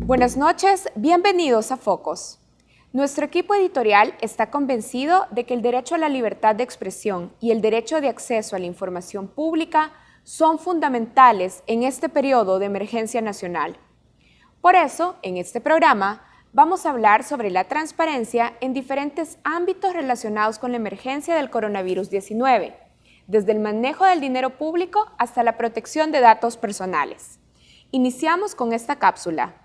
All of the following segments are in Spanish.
Buenas noches, bienvenidos a Focos. Nuestro equipo editorial está convencido de que el derecho a la libertad de expresión y el derecho de acceso a la información pública son fundamentales en este periodo de emergencia nacional. Por eso, en este programa, vamos a hablar sobre la transparencia en diferentes ámbitos relacionados con la emergencia del coronavirus 19, desde el manejo del dinero público hasta la protección de datos personales. Iniciamos con esta cápsula.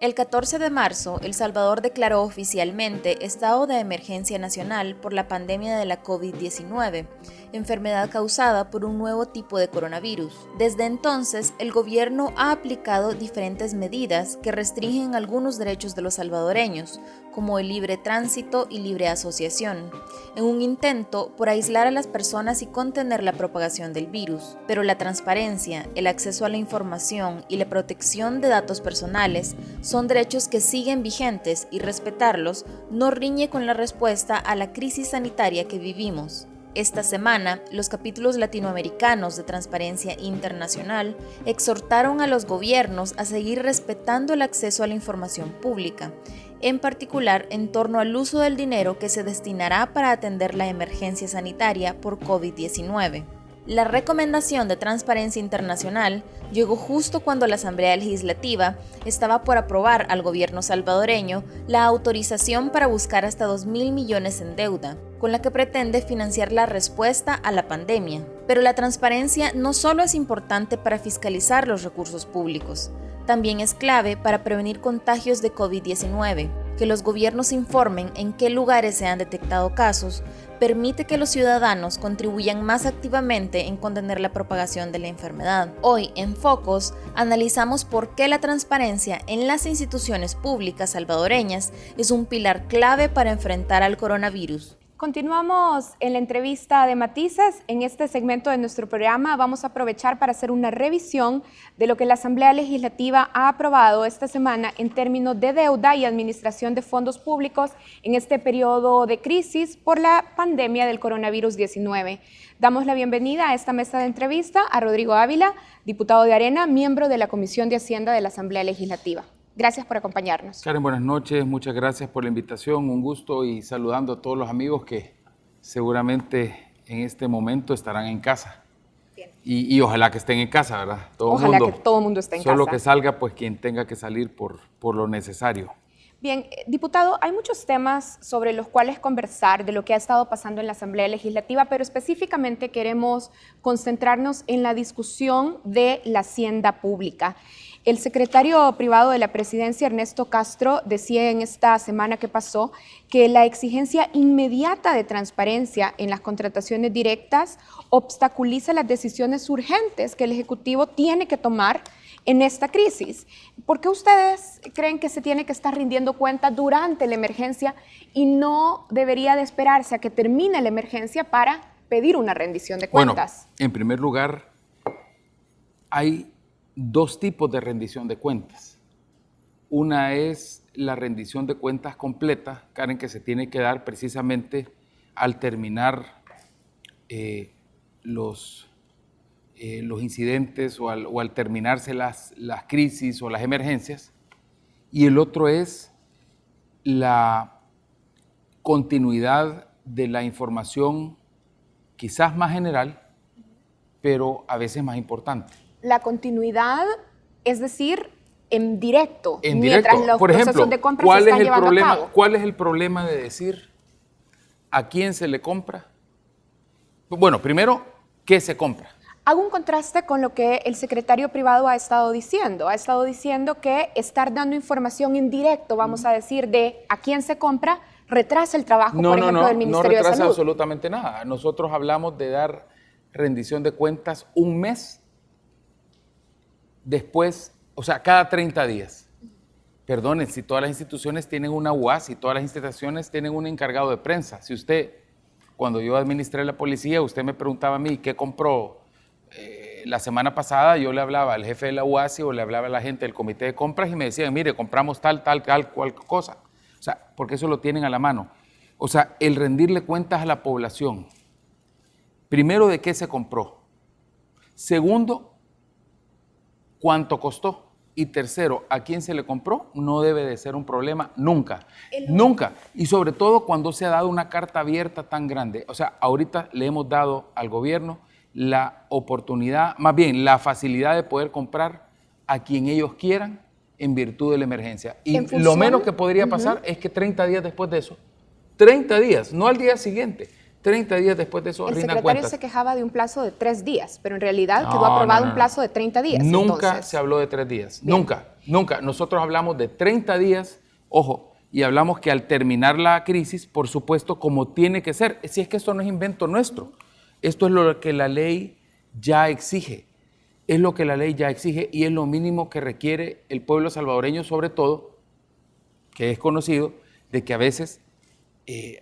El 14 de marzo, El Salvador declaró oficialmente estado de emergencia nacional por la pandemia de la COVID-19, enfermedad causada por un nuevo tipo de coronavirus. Desde entonces, el gobierno ha aplicado diferentes medidas que restringen algunos derechos de los salvadoreños, como el libre tránsito y libre asociación, en un intento por aislar a las personas y contener la propagación del virus. Pero la transparencia, el acceso a la información y la protección de datos personales son derechos que siguen vigentes y respetarlos no riñe con la respuesta a la crisis sanitaria que vivimos. Esta semana, los capítulos latinoamericanos de Transparencia Internacional exhortaron a los gobiernos a seguir respetando el acceso a la información pública, en particular en torno al uso del dinero que se destinará para atender la emergencia sanitaria por COVID-19. La recomendación de Transparencia Internacional llegó justo cuando la Asamblea Legislativa estaba por aprobar al gobierno salvadoreño la autorización para buscar hasta 2.000 millones en deuda, con la que pretende financiar la respuesta a la pandemia. Pero la transparencia no solo es importante para fiscalizar los recursos públicos, también es clave para prevenir contagios de COVID-19. Que los gobiernos informen en qué lugares se han detectado casos permite que los ciudadanos contribuyan más activamente en contener la propagación de la enfermedad. Hoy, en Focos, analizamos por qué la transparencia en las instituciones públicas salvadoreñas es un pilar clave para enfrentar al coronavirus. Continuamos en la entrevista de Matices. En este segmento de nuestro programa vamos a aprovechar para hacer una revisión de lo que la Asamblea Legislativa ha aprobado esta semana en términos de deuda y administración de fondos públicos en este periodo de crisis por la pandemia del coronavirus 19. Damos la bienvenida a esta mesa de entrevista a Rodrigo Ávila, diputado de Arena, miembro de la Comisión de Hacienda de la Asamblea Legislativa. Gracias por acompañarnos. Karen, buenas noches, muchas gracias por la invitación, un gusto y saludando a todos los amigos que seguramente en este momento estarán en casa. Y ojalá que estén en casa, ¿verdad? Ojalá que todo el mundo esté en casa. Solo que salga pues quien tenga que salir por lo necesario. Bien, diputado, hay muchos temas sobre los cuales conversar de lo que ha estado pasando en la Asamblea Legislativa, pero específicamente queremos concentrarnos en la discusión de la hacienda pública. El secretario privado de la Presidencia, Ernesto Castro, decía en esta semana que pasó que la exigencia inmediata de transparencia en las contrataciones directas obstaculiza las decisiones urgentes que el Ejecutivo tiene que tomar en esta crisis. ¿Por qué ustedes creen que se tiene que estar rindiendo cuenta durante la emergencia y no debería de esperarse a que termine la emergencia para pedir una rendición de cuentas? Bueno, en primer lugar, hay dos tipos de rendición de cuentas. Una es la rendición de cuentas completa, Karen, que se tiene que dar precisamente al terminar los incidentes o al terminarse las crisis o las emergencias. Y el otro es la continuidad de la información quizás más general, pero a veces más importante. La continuidad, es decir, en directo, mientras los por ejemplo, procesos de compra se están llevando a cabo. ¿Cuál es el problema de decir a quién se le compra? Bueno, primero, ¿qué se compra? Hago un contraste con lo que el secretario privado ha estado diciendo. Ha estado diciendo que estar dando información en directo, vamos a decir, de a quién se compra, retrasa el trabajo, por ejemplo, del Ministerio de Salud. No retrasa absolutamente nada. Nosotros hablamos de dar rendición de cuentas un mes después, o sea, cada 30 días. Perdonen, si todas las instituciones tienen una UAS, si todas las instituciones tienen un encargado de prensa. Si usted, cuando yo administré la policía, usted me preguntaba a mí qué compró la semana pasada, yo le hablaba al jefe de la UASI o le hablaba a la gente del comité de compras y me decían, mire, compramos tal, cual cosa. O sea, porque eso lo tienen a la mano. O sea, el rendirle cuentas a la población. Primero, ¿de qué se compró? Segundo, ¿cuánto costó? Y tercero, a quién se le compró no debe de ser un problema nunca, nunca. Y sobre todo cuando se ha dado una carta abierta tan grande. O sea, ahorita le hemos dado al gobierno la oportunidad, más bien la facilidad de poder comprar a quien ellos quieran en virtud de la emergencia. Y lo menos que podría pasar es que 30 días después de eso, 30 días, no al día siguiente, 30 días después de eso, el rindan secretario cuentas. se quejaba de un plazo de 3 días, pero en realidad quedó aprobado un plazo de 30 días. Nunca entonces. se habló de 3 días, Bien. nunca, nunca. Nosotros hablamos de 30 días, ojo, y hablamos que al terminar la crisis, por supuesto, como tiene que ser, si es que esto no es invento nuestro, esto es lo que la ley ya exige, es lo que la ley ya exige y es lo mínimo que requiere el pueblo salvadoreño, sobre todo, que es conocido, de que a veces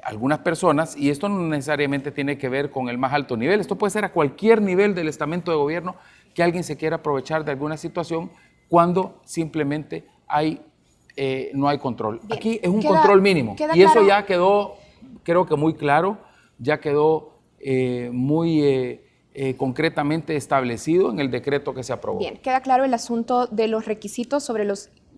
algunas personas, y esto no necesariamente tiene que ver con el más alto nivel, esto puede ser a cualquier nivel del estamento de gobierno, que alguien se quiera aprovechar de alguna situación cuando simplemente no hay control. Bien. Aquí es un control mínimo y eso ya quedó, creo que muy claro, ya quedó muy concretamente establecido en el decreto que se aprobó. Bien, queda claro el asunto de los requisitos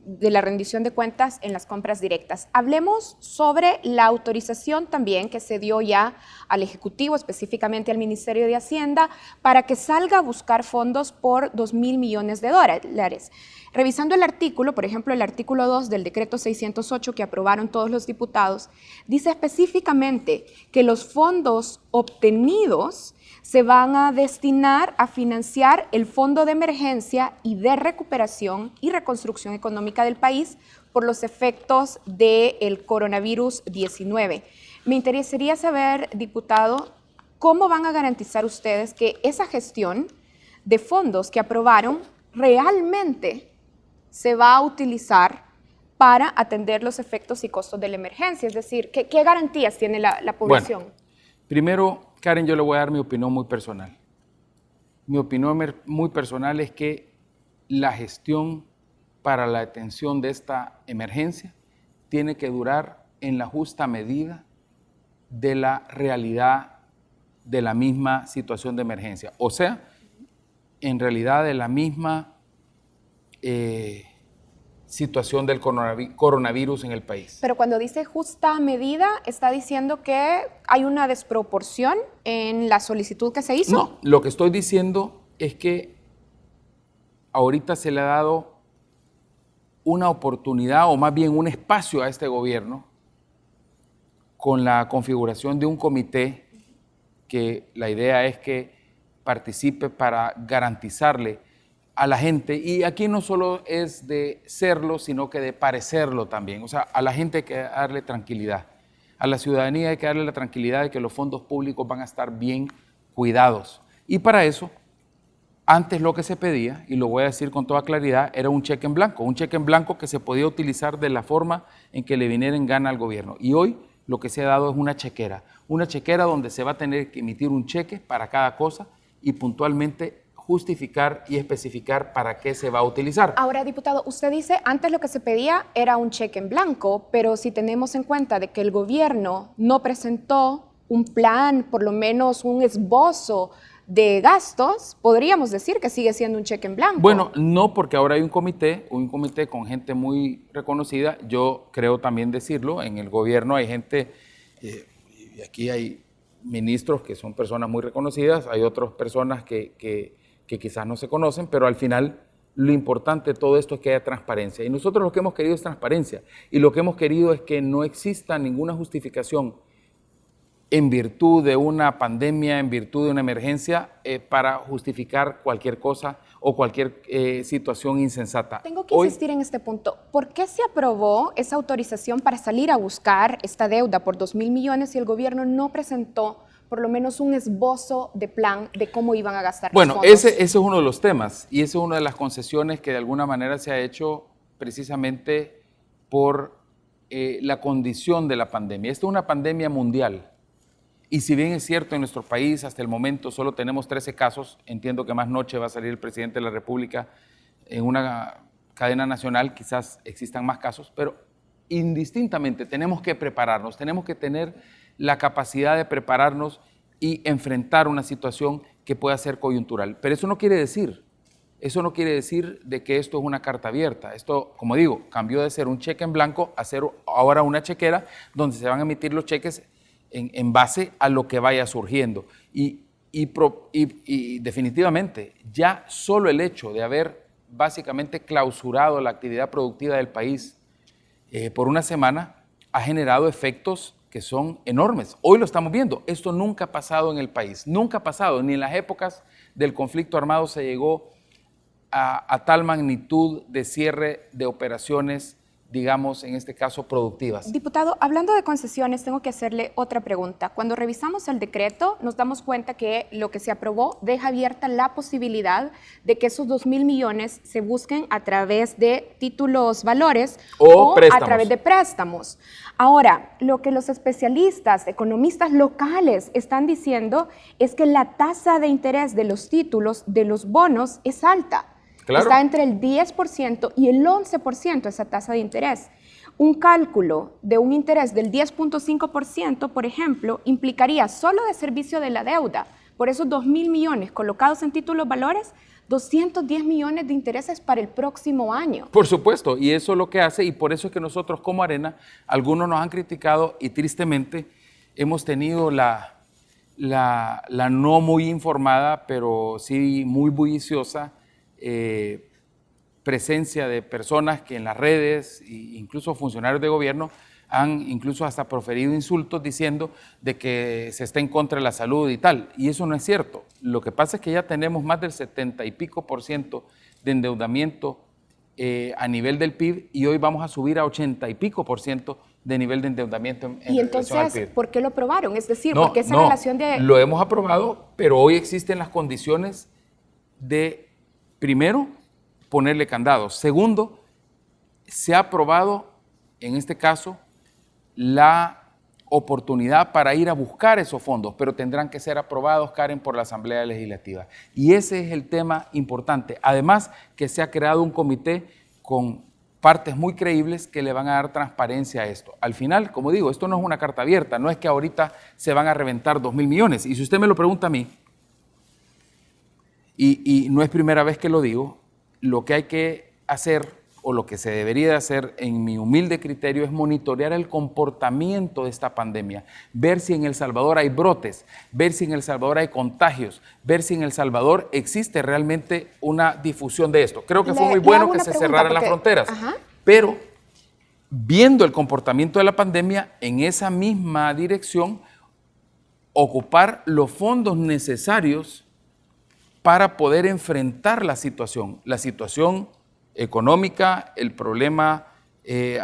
de la rendición de cuentas en las compras directas. Hablemos sobre la autorización también que se dio ya al Ejecutivo, específicamente al Ministerio de Hacienda, para que salga a buscar fondos por 2.000 millones de dólares. Revisando el artículo, por ejemplo, el artículo 2 del decreto 608 que aprobaron todos los diputados, dice específicamente que los fondos obtenidos se van a destinar a financiar el Fondo de Emergencia y de Recuperación y Reconstrucción Económica del país por los efectos del coronavirus 19. Me interesaría saber, diputado, ¿cómo van a garantizar ustedes que esa gestión de fondos que aprobaron realmente se va a utilizar para atender los efectos y costos de la emergencia? Es decir, ¿qué garantías tiene la población? Bueno, primero, Karen, yo le voy a dar mi opinión muy personal. Mi opinión muy personal es que la gestión para la atención de esta emergencia tiene que durar en la justa medida de la realidad de la misma situación de emergencia. O sea, en realidad de la misma situación del coronavirus en el país. Pero cuando dice justa medida, ¿está diciendo que hay una desproporción en la solicitud que se hizo? No, lo que estoy diciendo es que ahorita se le ha dado una oportunidad o más bien un espacio a este gobierno con la configuración de un comité que la idea es que participe para garantizarle a la gente, y aquí no solo es de serlo, sino que de parecerlo también. O sea, a la gente hay que darle tranquilidad, a la ciudadanía hay que darle la tranquilidad de que los fondos públicos van a estar bien cuidados. Y para eso, antes lo que se pedía, y lo voy a decir con toda claridad, era un cheque en blanco que se podía utilizar de la forma en que le viniera en gana al gobierno. Y hoy lo que se ha dado es una chequera donde se va a tener que emitir un cheque para cada cosa y puntualmente justificar y especificar para qué se va a utilizar. Ahora, diputado, usted dice, antes lo que se pedía era un cheque en blanco, pero si tenemos en cuenta de que el gobierno no presentó un plan, por lo menos un esbozo de gastos, podríamos decir que sigue siendo un cheque en blanco. Bueno, no, porque ahora hay un comité con gente muy reconocida. Yo creo también decirlo, en el gobierno hay gente, y aquí hay ministros que son personas muy reconocidas, hay otras personas que quizás no se conocen, pero al final lo importante de todo esto es que haya transparencia. Y nosotros lo que hemos querido es transparencia. Y lo que hemos querido es que no exista ninguna justificación en virtud de una pandemia, en virtud de una emergencia, para justificar cualquier cosa o cualquier situación insensata. Tengo que insistir en este punto. ¿Por qué se aprobó esa autorización para salir a buscar esta deuda por 2.000 millones y el gobierno no presentó por lo menos un esbozo de plan de cómo iban a gastar los fondos? Bueno, ese es uno de los temas y esa es una de las concesiones que de alguna manera se ha hecho precisamente por la condición de la pandemia. Esta es una pandemia mundial y si bien es cierto en nuestro país hasta el momento solo tenemos 13 casos, entiendo que más noche va a salir el presidente de la República en una cadena nacional, quizás existan más casos, pero indistintamente tenemos que prepararnos, tenemos que tener la capacidad de prepararnos y enfrentar una situación que pueda ser coyuntural. Pero eso no quiere decir eso no quiere decir de que esto es una carta abierta. Esto, como digo, cambió de ser un cheque en blanco a ser ahora una chequera donde se van a emitir los cheques en base a lo que vaya surgiendo. Y definitivamente, ya solo el hecho de haber básicamente clausurado la actividad productiva del país por una semana ha generado efectos que son enormes. Hoy lo estamos viendo. Esto nunca ha pasado en el país. Nunca ha pasado. Ni en las épocas del conflicto armado se llegó a tal magnitud de cierre de operaciones, digamos, en este caso, productivas. Diputado, hablando de concesiones, tengo que hacerle otra pregunta. Cuando revisamos el decreto, nos damos cuenta que lo que se aprobó deja abierta la posibilidad de que esos 2.000 millones se busquen a través de títulos valores o a través de préstamos. Ahora, lo que los especialistas, economistas locales están diciendo es que la tasa de interés de los títulos, de los bonos, es alta. Claro. Está entre el 10% y el 11% esa tasa de interés. Un cálculo de un interés del 10.5%, por ejemplo, implicaría solo de servicio de la deuda, por esos 2.000 millones colocados en títulos valores, 210 millones de intereses para el próximo año. Por supuesto, y eso es lo que hace, y por eso es que nosotros como Arena, algunos nos han criticado y tristemente hemos tenido la no muy informada, pero sí muy bulliciosa, presencia de personas que en las redes, incluso funcionarios de gobierno, han incluso hasta proferido insultos diciendo de que se está en contra de la salud y tal, y eso no es cierto. Lo que pasa es que ya tenemos más del 70 y pico % de endeudamiento a nivel del PIB y hoy vamos a subir a 80 y pico % de nivel de endeudamiento en relación al PIB. Y entonces, ¿por qué lo aprobaron? Es decir, ¿por qué esa relación de...? Lo hemos aprobado, pero hoy existen las condiciones de, primero, ponerle candados. Segundo, se ha aprobado, en este caso, la oportunidad para ir a buscar esos fondos, pero tendrán que ser aprobados, Karen, por la Asamblea Legislativa. Y ese es el tema importante. Además, que se ha creado un comité con partes muy creíbles que le van a dar transparencia a esto. Al final, como digo, esto no es una carta abierta, no es que ahorita se van a reventar 2.000 millones. Y si usted me lo pregunta a mí, y no es primera vez que lo digo, lo que hay que hacer o lo que se debería de hacer en mi humilde criterio es monitorear el comportamiento de esta pandemia, ver si en El Salvador hay brotes, ver si en El Salvador hay contagios, ver si en El Salvador existe realmente una difusión de esto. Creo que fue muy bueno que se cerraran las fronteras, pero viendo el comportamiento de la pandemia, en esa misma dirección, ocupar los fondos necesarios para poder enfrentar la situación económica, el problema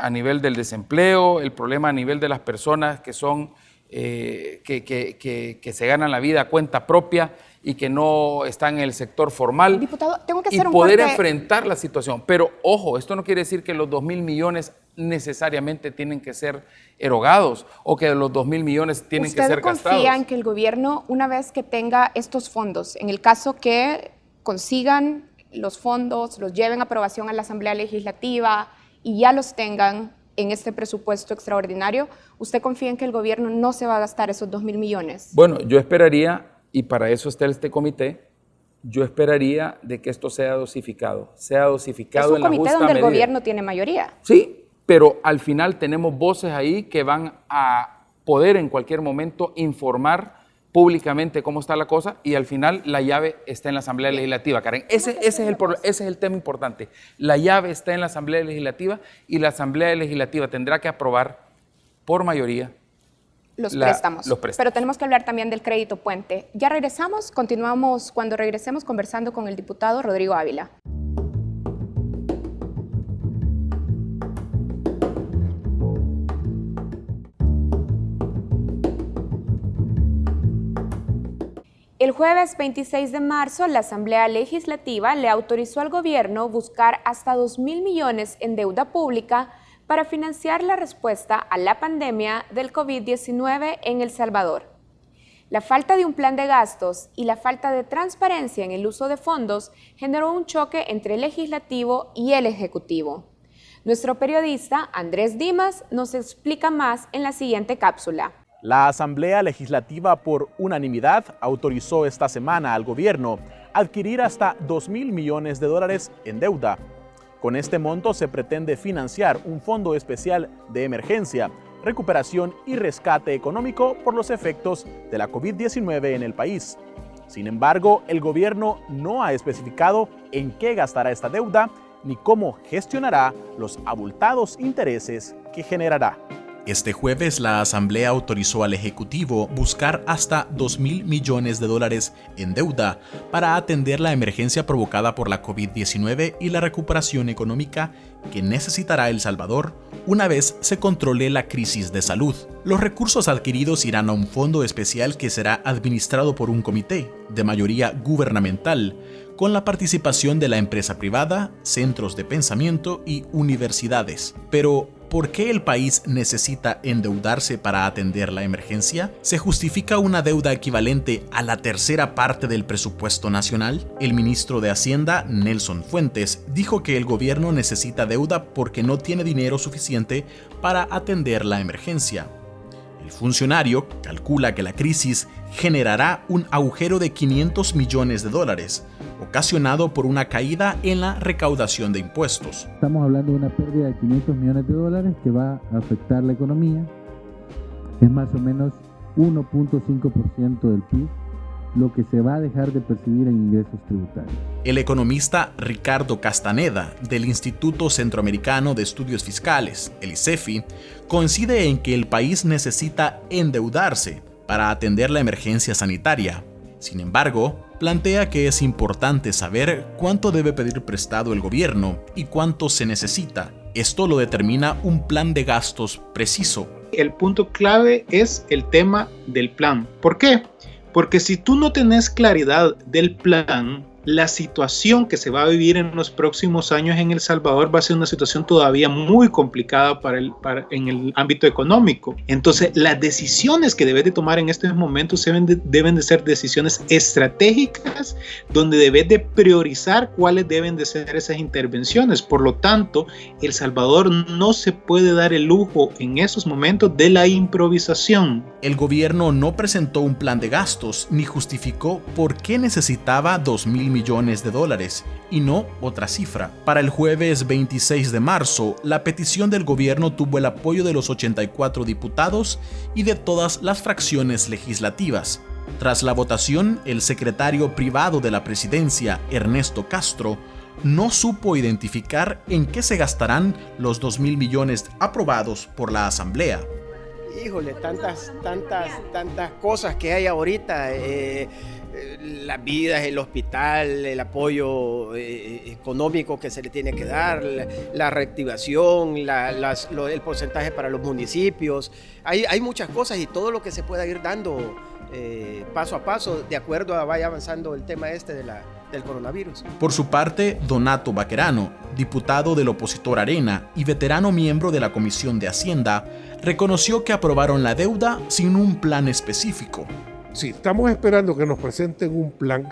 a nivel del desempleo, el problema a nivel de las personas que son que se ganan la vida a cuenta propia y que no están en el sector formal. Diputado, tengo que hacer y poder enfrentar la situación. Pero ojo, esto no quiere decir que los 2.000 millones necesariamente tienen que ser erogados o que los 2.000 millones tienen que ser gastados. ¿Usted confía en que el gobierno, una vez que tenga estos fondos, en el caso que consigan los fondos, los lleven a aprobación a la Asamblea Legislativa y ya los tengan en este presupuesto extraordinario, ¿usted confía en que el gobierno no se va a gastar esos 2.000 millones? Bueno, yo esperaría, y para eso está este comité, yo esperaría de que esto sea dosificado en la justa medida. Es un comité donde el gobierno tiene mayoría. Sí, pero al final tenemos voces ahí que van a poder en cualquier momento informar públicamente cómo está la cosa y al final la llave está en la Asamblea Legislativa, Karen. Ese es el tema importante. La llave está en la Asamblea Legislativa y la Asamblea Legislativa tendrá que aprobar por mayoría los préstamos. Pero tenemos que hablar también del crédito puente. Ya regresamos, continuamos cuando regresemos conversando con el diputado Rodrigo Ávila. El jueves 26 de marzo, la Asamblea Legislativa le autorizó al gobierno buscar hasta 2.000 millones en deuda pública para financiar la respuesta a la pandemia del COVID-19 en El Salvador. La falta de un plan de gastos y la falta de transparencia en el uso de fondos generó un choque entre el Legislativo y el Ejecutivo. Nuestro periodista Andrés Dimas nos explica más en la siguiente cápsula. La Asamblea Legislativa por unanimidad autorizó esta semana al gobierno adquirir hasta $2.000 millones en deuda. Con este monto se pretende financiar un fondo especial de emergencia, recuperación y rescate económico por los efectos de la COVID-19 en el país. Sin embargo, el gobierno no ha especificado en qué gastará esta deuda ni cómo gestionará los abultados intereses que generará. Este jueves, la Asamblea autorizó al Ejecutivo buscar hasta $2.000 millones en deuda para atender la emergencia provocada por la COVID-19 y la recuperación económica que necesitará El Salvador una vez se controle la crisis de salud. Los recursos adquiridos irán a un fondo especial que será administrado por un comité de mayoría gubernamental, con la participación de la empresa privada, centros de pensamiento y universidades. Pero, ¿por qué el país necesita endeudarse para atender la emergencia? ¿Se justifica una deuda equivalente a la tercera parte del presupuesto nacional? El ministro de Hacienda, Nelson Fuentes, dijo que el gobierno necesita deuda porque no tiene dinero suficiente para atender la emergencia. El funcionario calcula que la crisis generará un agujero de $500 millones, ocasionado por una caída en la recaudación de impuestos. Estamos hablando de una pérdida de $500 millones que va a afectar la economía. Es más o menos 1.5% del PIB, lo que se va a dejar de percibir en ingresos tributarios. El economista Ricardo Castaneda, del Instituto Centroamericano de Estudios Fiscales, el ICEFI, coincide en que el país necesita endeudarse para atender la emergencia sanitaria. Sin embargo, plantea que es importante saber cuánto debe pedir prestado el gobierno y cuánto se necesita. Esto lo determina un plan de gastos preciso. El punto clave es el tema del plan. ¿Por qué? Porque si tú no tenés claridad del plan, la situación que se va a vivir en los próximos años en El Salvador va a ser una situación todavía muy complicada en el ámbito económico. Entonces, las decisiones que debes de tomar en estos momentos deben de ser decisiones estratégicas, donde debes de priorizar cuáles deben de ser esas intervenciones. Por lo tanto, El Salvador no se puede dar el lujo en esos momentos de la improvisación. El gobierno no presentó un plan de gastos ni justificó por qué necesitaba $2.000 millones y no otra cifra. Para el jueves 26 de marzo, la petición del gobierno tuvo el apoyo de los 84 diputados y de todas las fracciones legislativas. Tras la votación, el secretario privado de la presidencia, Ernesto Castro, no supo identificar en qué se gastarán los $2.000 millones aprobados por la Asamblea. Híjole, tantas cosas que hay ahorita. Las vidas, el hospital, el apoyo económico que se le tiene que dar, la reactivación, el porcentaje para los municipios. Hay muchas cosas y todo lo que se pueda ir dando paso a paso de acuerdo a vaya avanzando el tema del coronavirus. Por su parte, Donato Baquerano, diputado del opositor Arena y veterano miembro de la Comisión de Hacienda, reconoció que aprobaron la deuda sin un plan específico. Sí, estamos esperando que nos presenten un plan.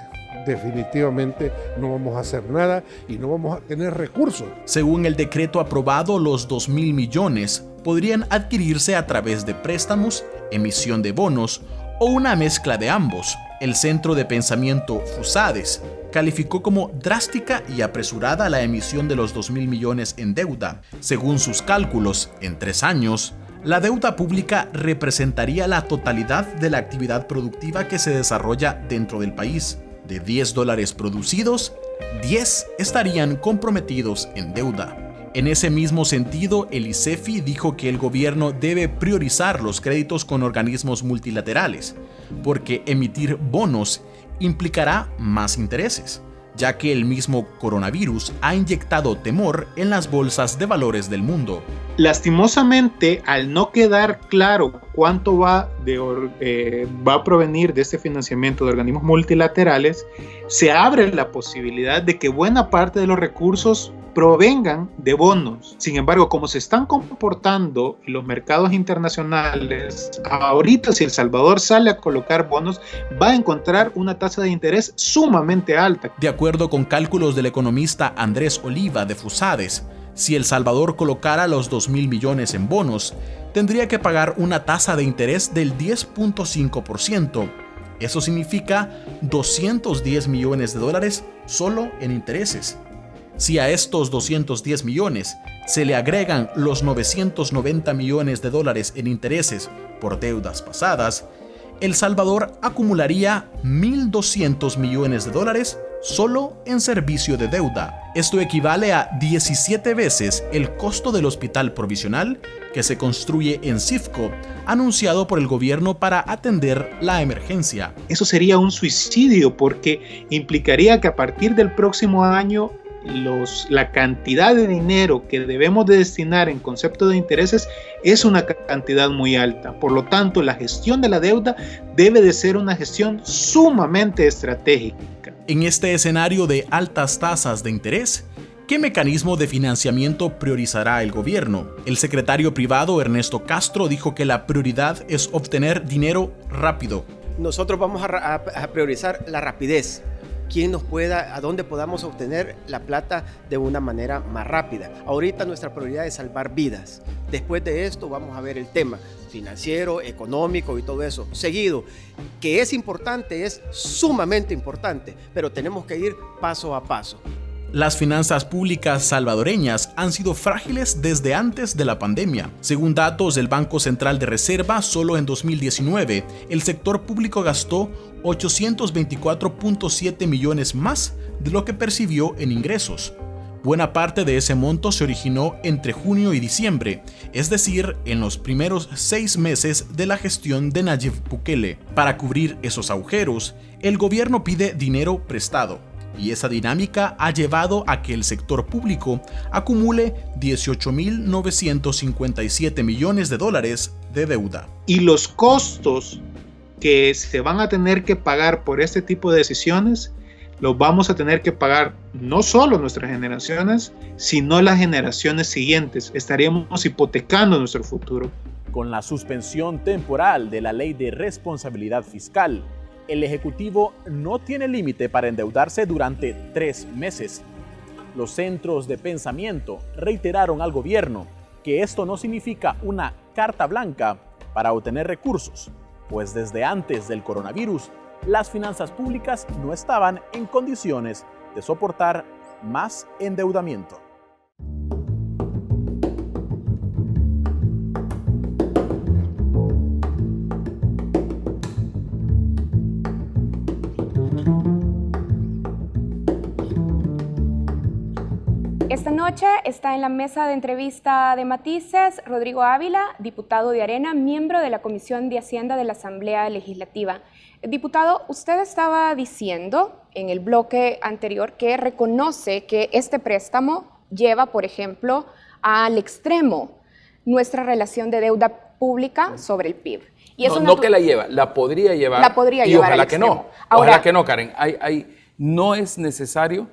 Definitivamente no vamos a hacer nada y no vamos a tener recursos. Según el decreto aprobado, los $2.000 millones podrían adquirirse a través de préstamos, emisión de bonos o una mezcla de ambos. El Centro de Pensamiento FUSADES calificó como drástica y apresurada la emisión de los $2.000 millones en deuda. Según sus cálculos, en 3 años, la deuda pública representaría la totalidad de la actividad productiva que se desarrolla dentro del país. De $10 producidos, 10 estarían comprometidos en deuda. En ese mismo sentido, el ICEFI dijo que el gobierno debe priorizar los créditos con organismos multilaterales, porque emitir bonos implicará más intereses, ya que el mismo coronavirus ha inyectado temor en las bolsas de valores del mundo. Lastimosamente, al no quedar claro cuánto va a provenir de este financiamiento de organismos multilaterales, se abre la posibilidad de que buena parte de los recursos provengan de bonos. Sin embargo, como se están comportando los mercados internacionales, ahorita si El Salvador sale a colocar bonos, va a encontrar una tasa de interés sumamente alta. De acuerdo con cálculos del economista Andrés Oliva de FUSADES, Si El Salvador colocara los 2.000 millones en bonos, tendría que pagar una tasa de interés del 10.5%. Eso significa 210 millones de dólares solo en intereses. Si a estos 210 millones se le agregan los 990 millones de dólares en intereses por deudas pasadas, El Salvador acumularía 1.200 millones de dólares solo en servicio de deuda. Esto equivale a 17 veces el costo del hospital provisional que se construye en Cifco, anunciado por el gobierno para atender la emergencia. Eso sería un suicidio porque implicaría que a partir del próximo año la cantidad de dinero que debemos de destinar en concepto de intereses es una cantidad muy alta. Por lo tanto, la gestión de la deuda debe de ser una gestión sumamente estratégica. En este escenario de altas tasas de interés, ¿qué mecanismo de financiamiento priorizará el gobierno? El secretario privado Ernesto Castro dijo que la prioridad es obtener dinero rápido. Nosotros vamos a priorizar la rapidez. A dónde podamos obtener la plata de una manera más rápida. Ahorita nuestra prioridad es salvar vidas. Después de esto vamos a ver el tema financiero, económico y todo eso. Seguido, que es importante, es sumamente importante, pero tenemos que ir paso a paso. Las finanzas públicas salvadoreñas han sido frágiles desde antes de la pandemia. Según datos del Banco Central de Reserva, solo en 2019, el sector público gastó 824.7 millones más de lo que percibió en ingresos. Buena parte de ese monto se originó entre junio y diciembre, es decir, en los primeros 6 meses de la gestión de Nayib Bukele. Para cubrir esos agujeros, el gobierno pide dinero prestado. Y esa dinámica ha llevado a que el sector público acumule 18.957 millones de dólares de deuda. Y los costos que se van a tener que pagar por este tipo de decisiones, los vamos a tener que pagar no solo nuestras generaciones, sino las generaciones siguientes. Estaríamos hipotecando nuestro futuro. Con la suspensión temporal de la Ley de Responsabilidad Fiscal, el Ejecutivo no tiene límite para endeudarse durante 3 meses. Los centros de pensamiento reiteraron al gobierno que esto no significa una carta blanca para obtener recursos, pues desde antes del coronavirus, las finanzas públicas no estaban en condiciones de soportar más endeudamiento. Esta noche está en la mesa de entrevista de Matices Rodrigo Ávila, diputado de Arena, miembro de la Comisión de Hacienda de la Asamblea Legislativa. Diputado, usted estaba diciendo en el bloque anterior que reconoce que este préstamo lleva, por ejemplo, al extremo nuestra relación de deuda pública sobre el PIB. Y no que la lleva, la podría llevar. La podría y llevar ojalá al que extremo. no. Ahora, ojalá que no, Karen. No es necesario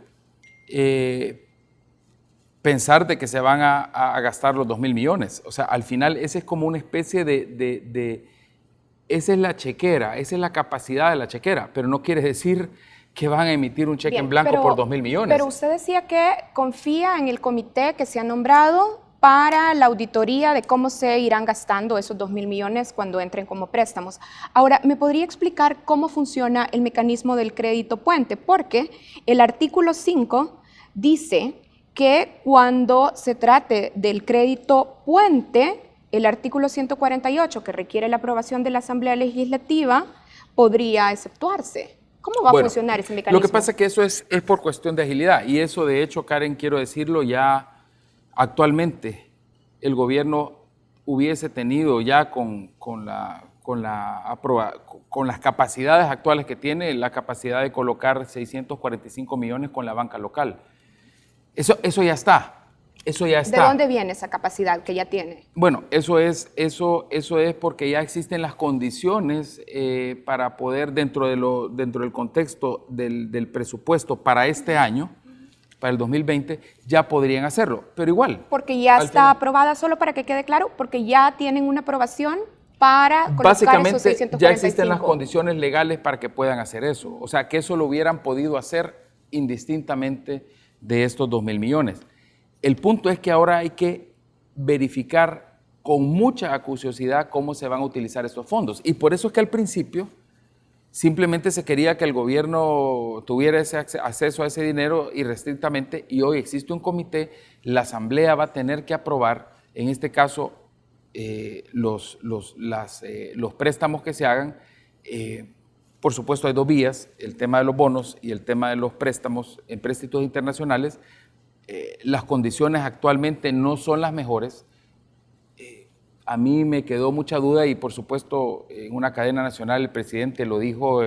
pensar de que se van a gastar los 2.000 millones. O sea, al final esa es como una especie esa es la chequera, esa es la capacidad de la chequera, pero no quiere decir que van a emitir un cheque en blanco por 2.000 millones. Pero usted decía que confía en el comité que se ha nombrado para la auditoría de cómo se irán gastando esos 2.000 millones cuando entren como préstamos. Ahora, ¿me podría explicar cómo funciona el mecanismo del crédito puente? Porque el artículo 5 dice que cuando se trate del crédito puente, el artículo 148, que requiere la aprobación de la Asamblea Legislativa, podría exceptuarse. ¿Cómo va a funcionar ese mecanismo? Lo que pasa es que eso es por cuestión de agilidad, y eso de hecho, Karen, quiero decirlo, ya actualmente el gobierno hubiese tenido ya con las capacidades actuales que tiene, la capacidad de colocar 645 millones con la banca local. Eso ya está. Eso ya está. ¿De dónde viene esa capacidad que ya tiene? Bueno, eso es porque ya existen las condiciones para poder, dentro del contexto del presupuesto para este año, para el 2020, ya podrían hacerlo, pero igual. Porque ya está aprobada, solo para que quede claro, porque ya tienen una aprobación para colocar básicamente, esos 645. ya existen las condiciones legales para que puedan hacer eso. O sea, que eso lo hubieran podido hacer indistintamente de estos 2.000 millones. El punto es que ahora hay que verificar con mucha acuciosidad cómo se van a utilizar estos fondos. Y por eso es que al principio simplemente se quería que el gobierno tuviera ese acceso a ese dinero irrestrictamente, y hoy existe un comité, la Asamblea va a tener que aprobar, en este caso, los préstamos que se hagan. Por supuesto hay dos vías, el tema de los bonos y el tema de los préstamos en préstitos internacionales. Las condiciones actualmente no son las mejores. A mí me quedó mucha duda y por supuesto en una cadena nacional el presidente lo dijo,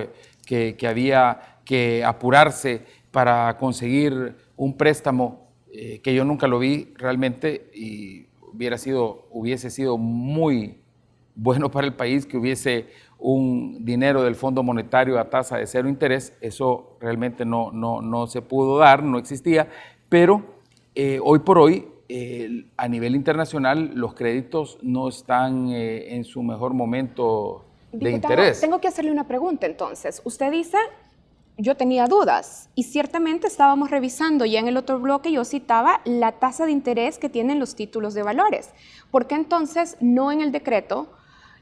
que había que apurarse para conseguir un préstamo que yo nunca lo vi realmente, y hubiese sido muy bueno para el país que hubiese un dinero del Fondo Monetario a tasa de 0 interés. Eso realmente no se pudo dar, no existía, pero hoy por hoy a nivel internacional los créditos no están en su mejor momento de Diputado, interés. tengo que hacerle una pregunta entonces. Usted dice, yo tenía dudas, y ciertamente estábamos revisando, ya en el otro bloque yo citaba la tasa de interés que tienen los títulos de valores. ¿Por qué entonces no en el decreto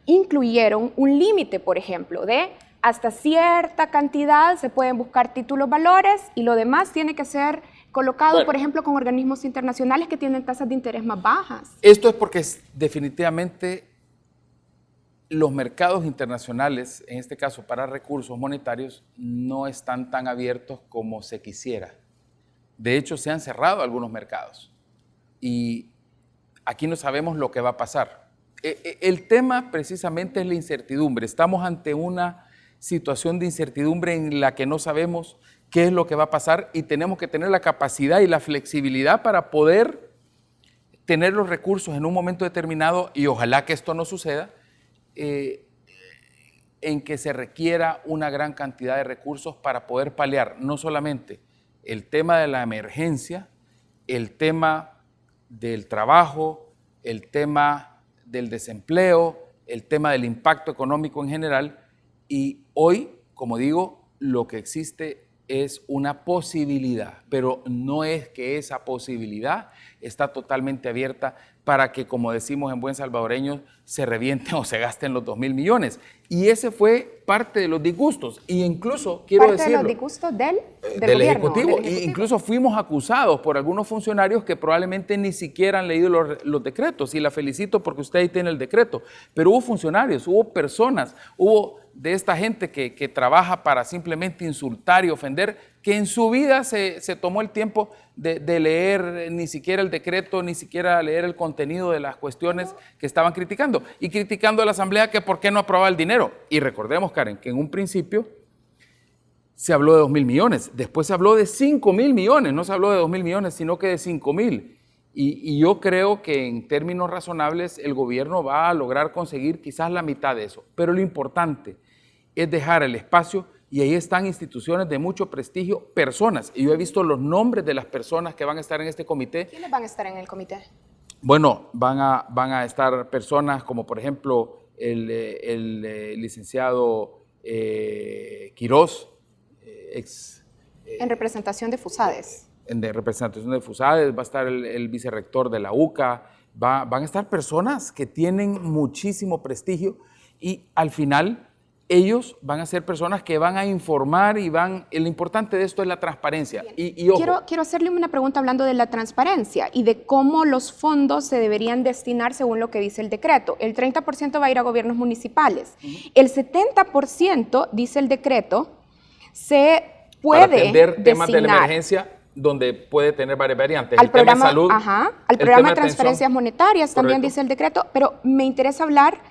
incluyeron un límite, por ejemplo, de hasta cierta cantidad se pueden buscar títulos valores y lo demás tiene que ser colocado, Bueno, por ejemplo, con organismos internacionales que tienen tasas de interés más bajas? Esto es porque definitivamente los mercados internacionales, en este caso para recursos monetarios, no están tan abiertos como se quisiera. De hecho, se han cerrado algunos mercados y aquí no sabemos lo que va a pasar. El tema precisamente es la incertidumbre. Estamos ante una situación de incertidumbre en la que no sabemos qué es lo que va a pasar y tenemos que tener la capacidad y la flexibilidad para poder tener los recursos en un momento determinado, y ojalá que esto no suceda, en que se requiera una gran cantidad de recursos para poder paliar no solamente el tema de la emergencia, el tema del trabajo, el tema del desempleo, el tema del impacto económico en general. Y hoy, como digo, lo que existe es una posibilidad, pero no es que esa posibilidad está totalmente abierta para que, como decimos en buen salvadoreño, se revienten o se gasten los 2.000 millones. Y ese fue parte de los disgustos. Y incluso, quiero decirlo, Parte de los disgustos del del gobierno, Ejecutivo. del E incluso fuimos acusados por algunos funcionarios que probablemente ni siquiera han leído los decretos, y la felicito porque usted ahí tiene el decreto. Pero hubo funcionarios, hubo personas, hubo de esta gente que trabaja para simplemente insultar y ofender, que en su vida se tomó el tiempo de leer ni siquiera el decreto, ni siquiera leer el contenido de las cuestiones que estaban criticando, y criticando a la Asamblea que por qué no aprobaba el dinero. Y recordemos, Karen, que en un principio se habló de 2.000 millones, después se habló de 5.000 millones, no se habló de 2.000 millones, sino que de 5.000. Y yo creo que en términos razonables el gobierno va a lograr conseguir quizás la mitad de eso. Pero lo importante es dejar el espacio, y ahí están instituciones de mucho prestigio, personas. Y yo he visto los nombres de las personas que van a estar en este comité. ¿Quiénes van a estar en el comité? Bueno, van a estar personas como, por ejemplo, el licenciado Quirós, En representación de FUSADES. de representación de FUSADES, va a estar el vicerrector de la UCA, van a estar personas que tienen muchísimo prestigio, y al final ellos van a ser personas que van a informar y lo importante de esto es la transparencia. Y ojo, Quiero hacerle una pregunta hablando de la transparencia y de cómo los fondos se deberían destinar según lo que dice el decreto. El 30% va a ir a gobiernos municipales. El 70%, dice el decreto, se puede para atender temas de la designar emergencia, donde puede tener varias variantes. al el tema programa, de salud, al el programa tema de transferencias atención. monetarias, también Correcto. dice el decreto, pero me interesa hablar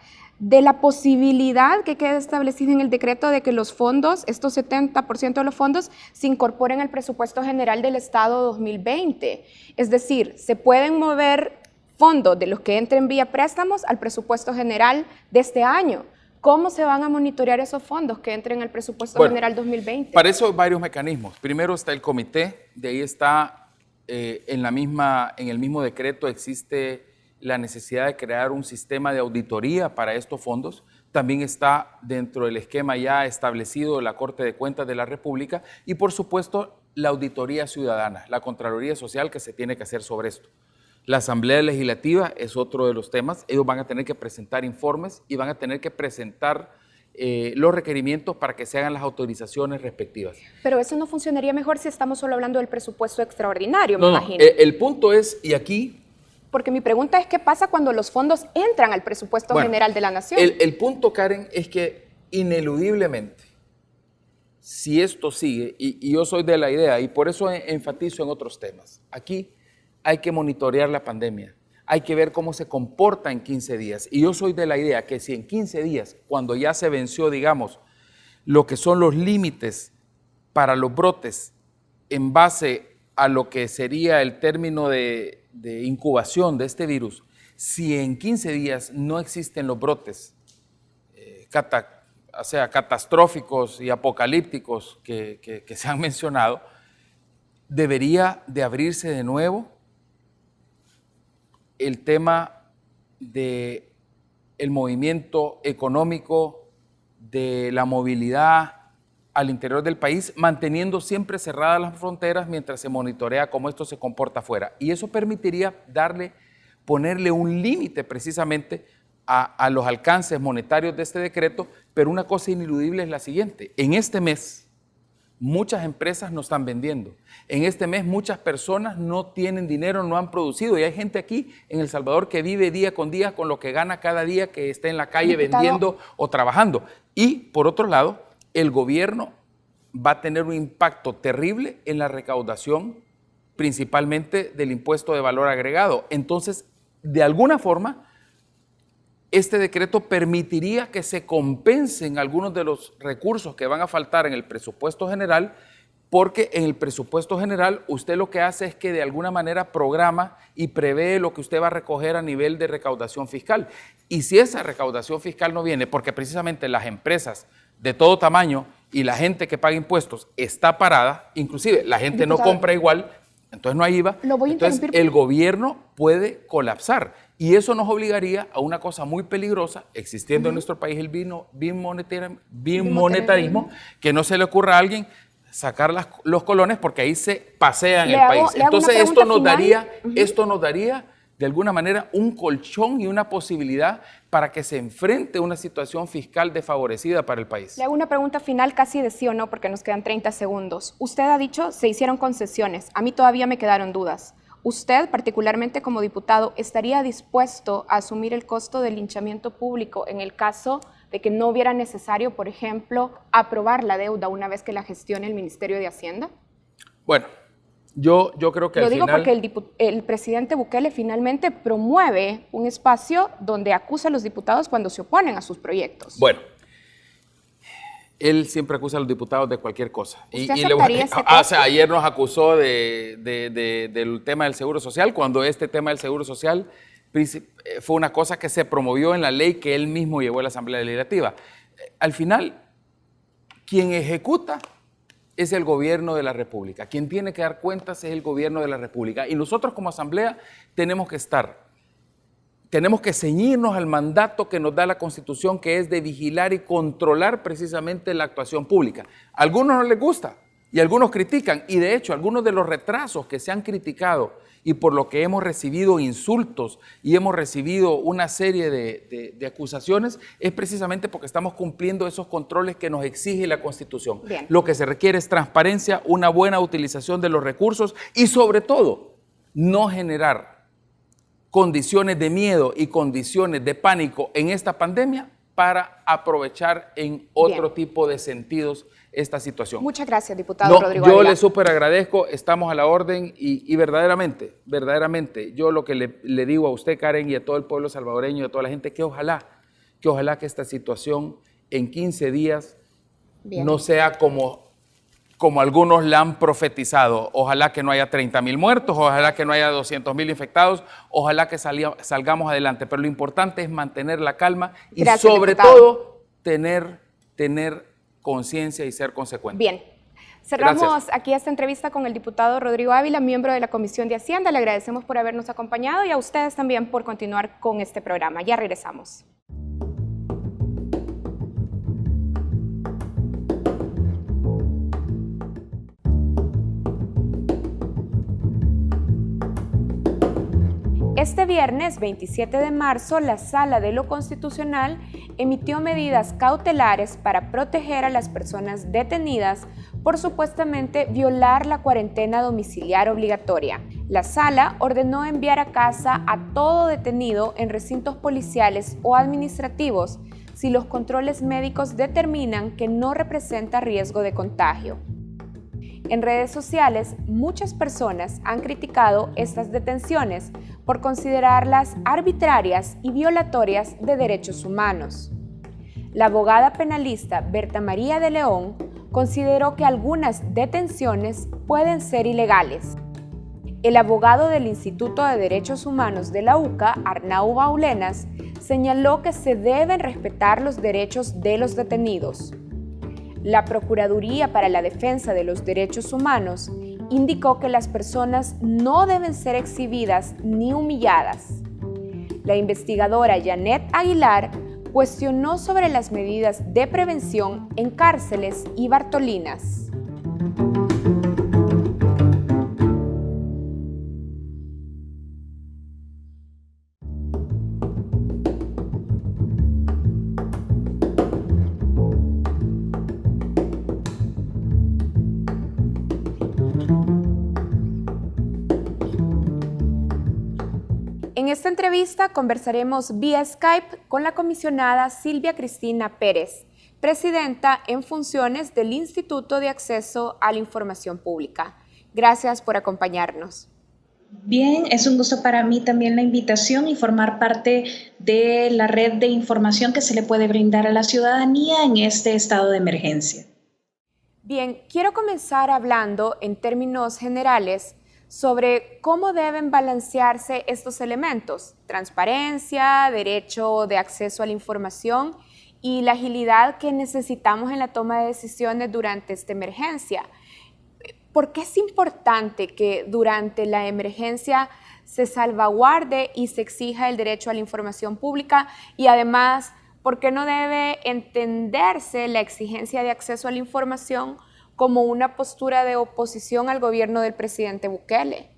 de la posibilidad que queda establecida en el decreto de que los fondos, estos 70% de los fondos, se incorporen al presupuesto general del Estado 2020. Es decir, se pueden mover fondos de los que entren vía préstamos al presupuesto general de este año. ¿Cómo se van a monitorear esos fondos que entren al presupuesto general 2020? Para eso hay varios mecanismos. Primero está el comité, de ahí está en el mismo decreto existe la necesidad de crear un sistema de auditoría para estos fondos. También está dentro del esquema ya establecido de la Corte de Cuentas de la República, y por supuesto la auditoría ciudadana, la Contraloría Social que se tiene que hacer sobre esto. La Asamblea Legislativa es otro de los temas. Ellos van a tener que presentar informes y van a tener que presentar los requerimientos para que se hagan las autorizaciones respectivas. Pero eso no funcionaría mejor si estamos solo hablando del presupuesto extraordinario, me No, imagino. el punto es, y aquí... Porque mi pregunta es, ¿qué pasa cuando los fondos entran al presupuesto general de la Nación? El punto, Karen, es que ineludiblemente, si esto sigue, y yo soy de la idea, y por eso enfatizo en otros temas, aquí hay que monitorear la pandemia, hay que ver cómo se comporta en 15 días. Y yo soy de la idea que si en 15 días, cuando ya se venció, digamos, lo que son los límites para los brotes en base a lo que sería el término de incubación de este virus, si en 15 días no existen los brotes catastróficos y apocalípticos que se han mencionado, debería de abrirse de nuevo el tema del movimiento económico, de la movilidad al interior del país, manteniendo siempre cerradas las fronteras mientras se monitorea cómo esto se comporta afuera. Y eso permitiría ponerle un límite precisamente a los alcances monetarios de este decreto, pero una cosa ineludible es la siguiente. En este mes, muchas empresas no están vendiendo. En este mes, muchas personas no tienen dinero, no han producido. Y hay gente aquí en El Salvador que vive día con lo que gana cada día que está en la calle vendiendo o trabajando. Y, por otro lado, el gobierno va a tener un impacto terrible en la recaudación, principalmente del impuesto de valor agregado. Entonces, de alguna forma, este decreto permitiría que se compensen algunos de los recursos que van a faltar en el presupuesto general, porque en el presupuesto general usted lo que hace es que de alguna manera programa y prevé lo que usted va a recoger a nivel de recaudación fiscal. Y si esa recaudación fiscal no viene, porque precisamente las empresas de todo tamaño y la gente que paga impuestos está parada, inclusive la gente no compra igual, entonces no hay IVA, entonces el gobierno puede colapsar. Y eso nos obligaría a una cosa muy peligrosa, existiendo en nuestro país el bimonetarismo, que no se le ocurra a alguien sacar los colones porque ahí se pasean el país. Entonces esto nos daría de alguna manera un colchón y una posibilidad para que se enfrente una situación fiscal desfavorecida para el país. Le hago una pregunta final casi de sí o no porque nos quedan 30 segundos. Usted ha dicho se hicieron concesiones, a mí todavía me quedaron dudas. ¿Usted, particularmente como diputado, estaría dispuesto a asumir el costo del linchamiento público en el caso de que no hubiera necesario, por ejemplo, aprobar la deuda una vez que la gestione el Ministerio de Hacienda? Bueno, yo creo que Lo digo porque el presidente Bukele finalmente promueve un espacio donde acusa a los diputados cuando se oponen a sus proyectos. Bueno, él siempre acusa a los diputados de cualquier cosa. Ayer nos acusó del tema del Seguro Social, cuando este tema del Seguro Social fue una cosa que se promovió en la ley que él mismo llevó a la Asamblea Legislativa. Al final, quien ejecuta es el gobierno de la República. Quien tiene que dar cuentas es el gobierno de la República. Y nosotros como Asamblea tenemos que ceñirnos al mandato que nos da la Constitución, que es de vigilar y controlar precisamente la actuación pública. A algunos no les gusta y algunos critican, y de hecho algunos de los retrasos que se han criticado y por lo que hemos recibido insultos y hemos recibido una serie de acusaciones es precisamente porque estamos cumpliendo esos controles que nos exige la Constitución. Bien. Lo que se requiere es transparencia, una buena utilización de los recursos y sobre todo no generar condiciones de miedo y condiciones de pánico en esta pandemia para aprovechar en otro tipo de sentidos esta situación. Muchas gracias, diputado Rodrigo Yo Ávila. le súper agradezco, estamos a la orden y verdaderamente, yo lo que le digo a usted, Karen, y a todo el pueblo salvadoreño y a toda la gente, que ojalá que esta situación en 15 días no sea como algunos la han profetizado. Ojalá que no haya 30,000 muertos, ojalá que no haya 200,000 infectados, ojalá que salgamos adelante. Pero lo importante es mantener la calma y sobre todo tener conciencia y ser consecuente. Bien. Cerramos aquí esta entrevista con el diputado Rodrigo Ávila, miembro de la Comisión de Hacienda. Le agradecemos por habernos acompañado y a ustedes también por continuar con este programa. Ya regresamos. Este viernes 27 de marzo, la Sala de lo Constitucional emitió medidas cautelares para proteger a las personas detenidas por supuestamente violar la cuarentena domiciliar obligatoria. La Sala ordenó enviar a casa a todo detenido en recintos policiales o administrativos si los controles médicos determinan que no representa riesgo de contagio. En redes sociales, muchas personas han criticado estas detenciones por considerarlas arbitrarias y violatorias de derechos humanos. La abogada penalista Berta María de León consideró que algunas detenciones pueden ser ilegales. El abogado del Instituto de Derechos Humanos de la UCA, Arnau Baulenas, señaló que se deben respetar los derechos de los detenidos. La Procuraduría para la Defensa de los Derechos Humanos indicó que las personas no deben ser exhibidas ni humilladas. La investigadora Janet Aguilar cuestionó sobre las medidas de prevención en cárceles y Bartolinas. En esta entrevista conversaremos vía Skype con la comisionada Silvia Cristina Pérez, presidenta en funciones del Instituto de Acceso a la Información Pública. Gracias por acompañarnos. Bien, es un gusto para mí también la invitación y formar parte de la red de información que se le puede brindar a la ciudadanía en este estado de emergencia. Bien, quiero comenzar hablando en términos generales sobre cómo deben balancearse estos elementos: transparencia, derecho de acceso a la información y la agilidad que necesitamos en la toma de decisiones durante esta emergencia. ¿Por qué es importante que durante la emergencia se salvaguarde y se exija el derecho a la información pública? Y además, ¿por qué no debe entenderse la exigencia de acceso a la información como una postura de oposición al gobierno del presidente Bukele?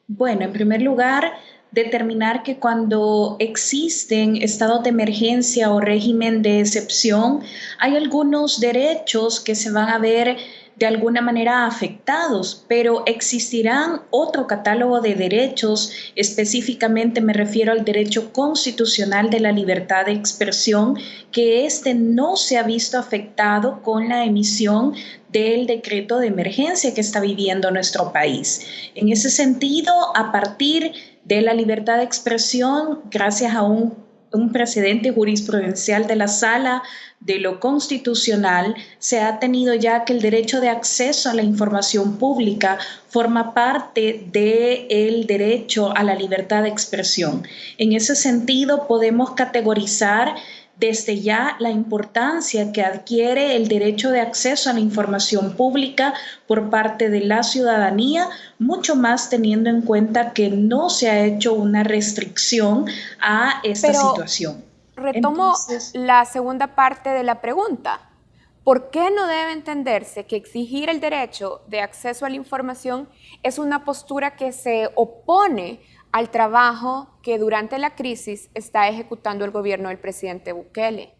Bueno, en primer lugar, determinar que cuando existen estados de emergencia o régimen de excepción, hay algunos derechos que se van a ver de alguna manera afectados, pero existirán otro catálogo de derechos, específicamente me refiero al derecho constitucional de la libertad de expresión, que no se ha visto afectado con la emisión del decreto de emergencia que está viviendo nuestro país. En ese sentido, a partir de la libertad de expresión, gracias a un precedente jurisprudencial de la Sala de lo Constitucional, se ha tenido ya que el derecho de acceso a la información pública forma parte del derecho a la libertad de expresión. En ese sentido, podemos categorizar desde ya la importancia que adquiere el derecho de acceso a la información pública por parte de la ciudadanía, mucho más teniendo en cuenta que no se ha hecho una restricción a esta situación. Retomo la segunda parte de la pregunta. ¿Por qué no debe entenderse que exigir el derecho de acceso a la información es una postura que se opone al trabajo que durante la crisis está ejecutando el gobierno del presidente Bukele?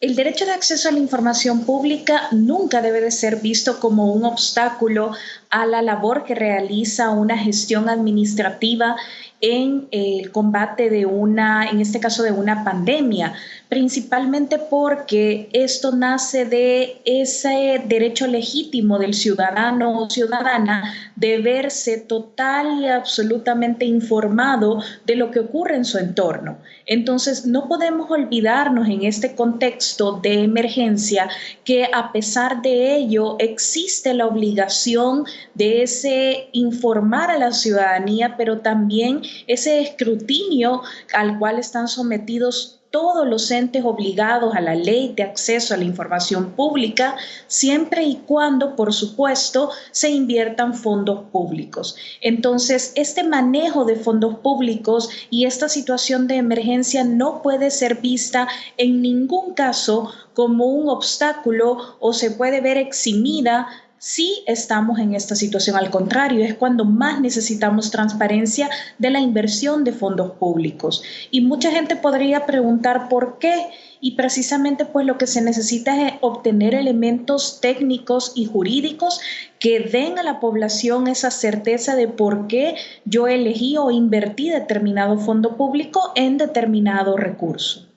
El derecho de acceso a la información pública nunca debe de ser visto como un obstáculo a la labor que realiza una gestión administrativa en el combate en este caso de una pandemia, principalmente porque esto nace de ese derecho legítimo del ciudadano o ciudadana de verse total y absolutamente informado de lo que ocurre en su entorno. Entonces, no podemos olvidarnos en este contexto de emergencia que a pesar de ello existe la obligación de informar a la ciudadanía, pero también ese escrutinio al cual están sometidos todos los entes obligados a la ley de acceso a la información pública, siempre y cuando, por supuesto, se inviertan fondos públicos. Entonces, este manejo de fondos públicos y esta situación de emergencia no puede ser vista en ningún caso como un obstáculo o se puede ver eximida sí estamos en esta situación. Al contrario, es cuando más necesitamos transparencia de la inversión de fondos públicos. Y mucha gente podría preguntar por qué. Y precisamente pues lo que se necesita es obtener elementos técnicos y jurídicos que den a la población esa certeza de por qué yo elegí o invertí determinado fondo público en determinado recurso.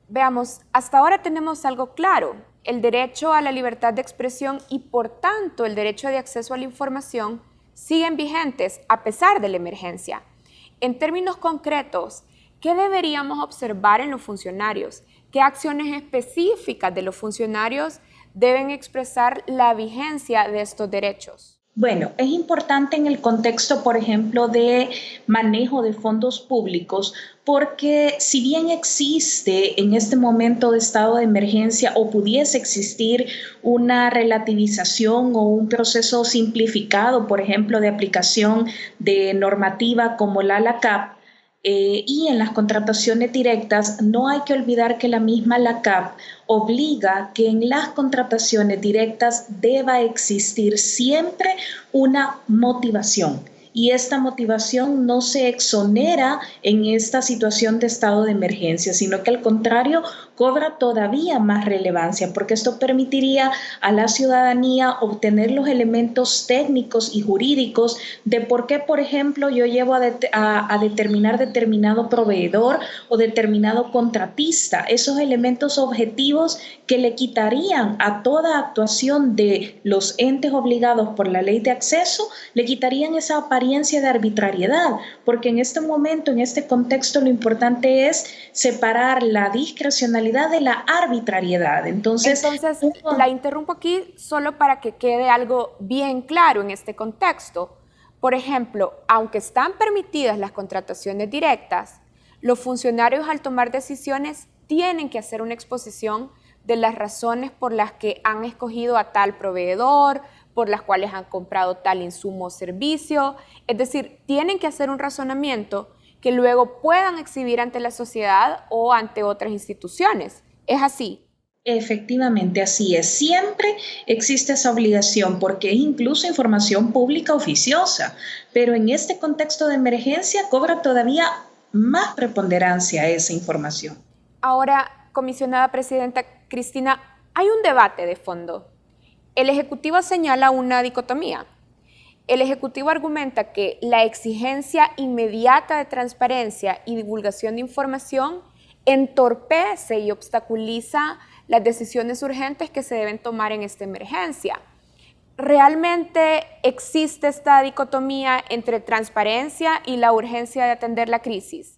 Veamos, hasta ahora tenemos algo claro: el derecho a la libertad de expresión y por tanto el derecho de acceso a la información siguen vigentes a pesar de la emergencia. En términos concretos, ¿qué deberíamos observar en los funcionarios? ¿Qué acciones específicas de los funcionarios deben expresar la vigencia de estos derechos? Bueno, es importante en el contexto, por ejemplo, de manejo de fondos públicos, porque si bien existe en este momento de estado de emergencia o pudiese existir una relativización o un proceso simplificado, por ejemplo, de aplicación de normativa como la LACAP, y en las contrataciones directas, no hay que olvidar que la misma LACAP obliga que en las contrataciones directas deba existir siempre una motivación. Y esta motivación no se exonera en esta situación de estado de emergencia, sino que al contrario cobra todavía más relevancia, porque esto permitiría a la ciudadanía obtener los elementos técnicos y jurídicos de por qué, por ejemplo, yo llevo a determinar determinado proveedor o determinado contratista. Esos elementos objetivos que le quitarían a toda actuación de los entes obligados por la ley de acceso, le quitarían esa apariencia de arbitrariedad, porque en este momento, en este contexto, lo importante es separar la discrecionalidad de la arbitrariedad. Entonces, la interrumpo aquí solo para que quede algo bien claro en este contexto. Por ejemplo, aunque están permitidas las contrataciones directas, los funcionarios al tomar decisiones tienen que hacer una exposición de las razones por las que han escogido a tal proveedor, por las cuales han comprado tal insumo o servicio. Es decir, tienen que hacer un razonamiento que luego puedan exhibir ante la sociedad o ante otras instituciones. ¿Es así? Efectivamente, así es. Siempre existe esa obligación porque es incluso información pública oficiosa, pero en este contexto de emergencia cobra todavía más preponderancia esa información. Ahora, comisionada presidenta Cristina, hay un debate de fondo. El Ejecutivo señala una dicotomía. El Ejecutivo argumenta que la exigencia inmediata de transparencia y divulgación de información entorpece y obstaculiza las decisiones urgentes que se deben tomar en esta emergencia. ¿Realmente existe esta dicotomía entre transparencia y la urgencia de atender la crisis?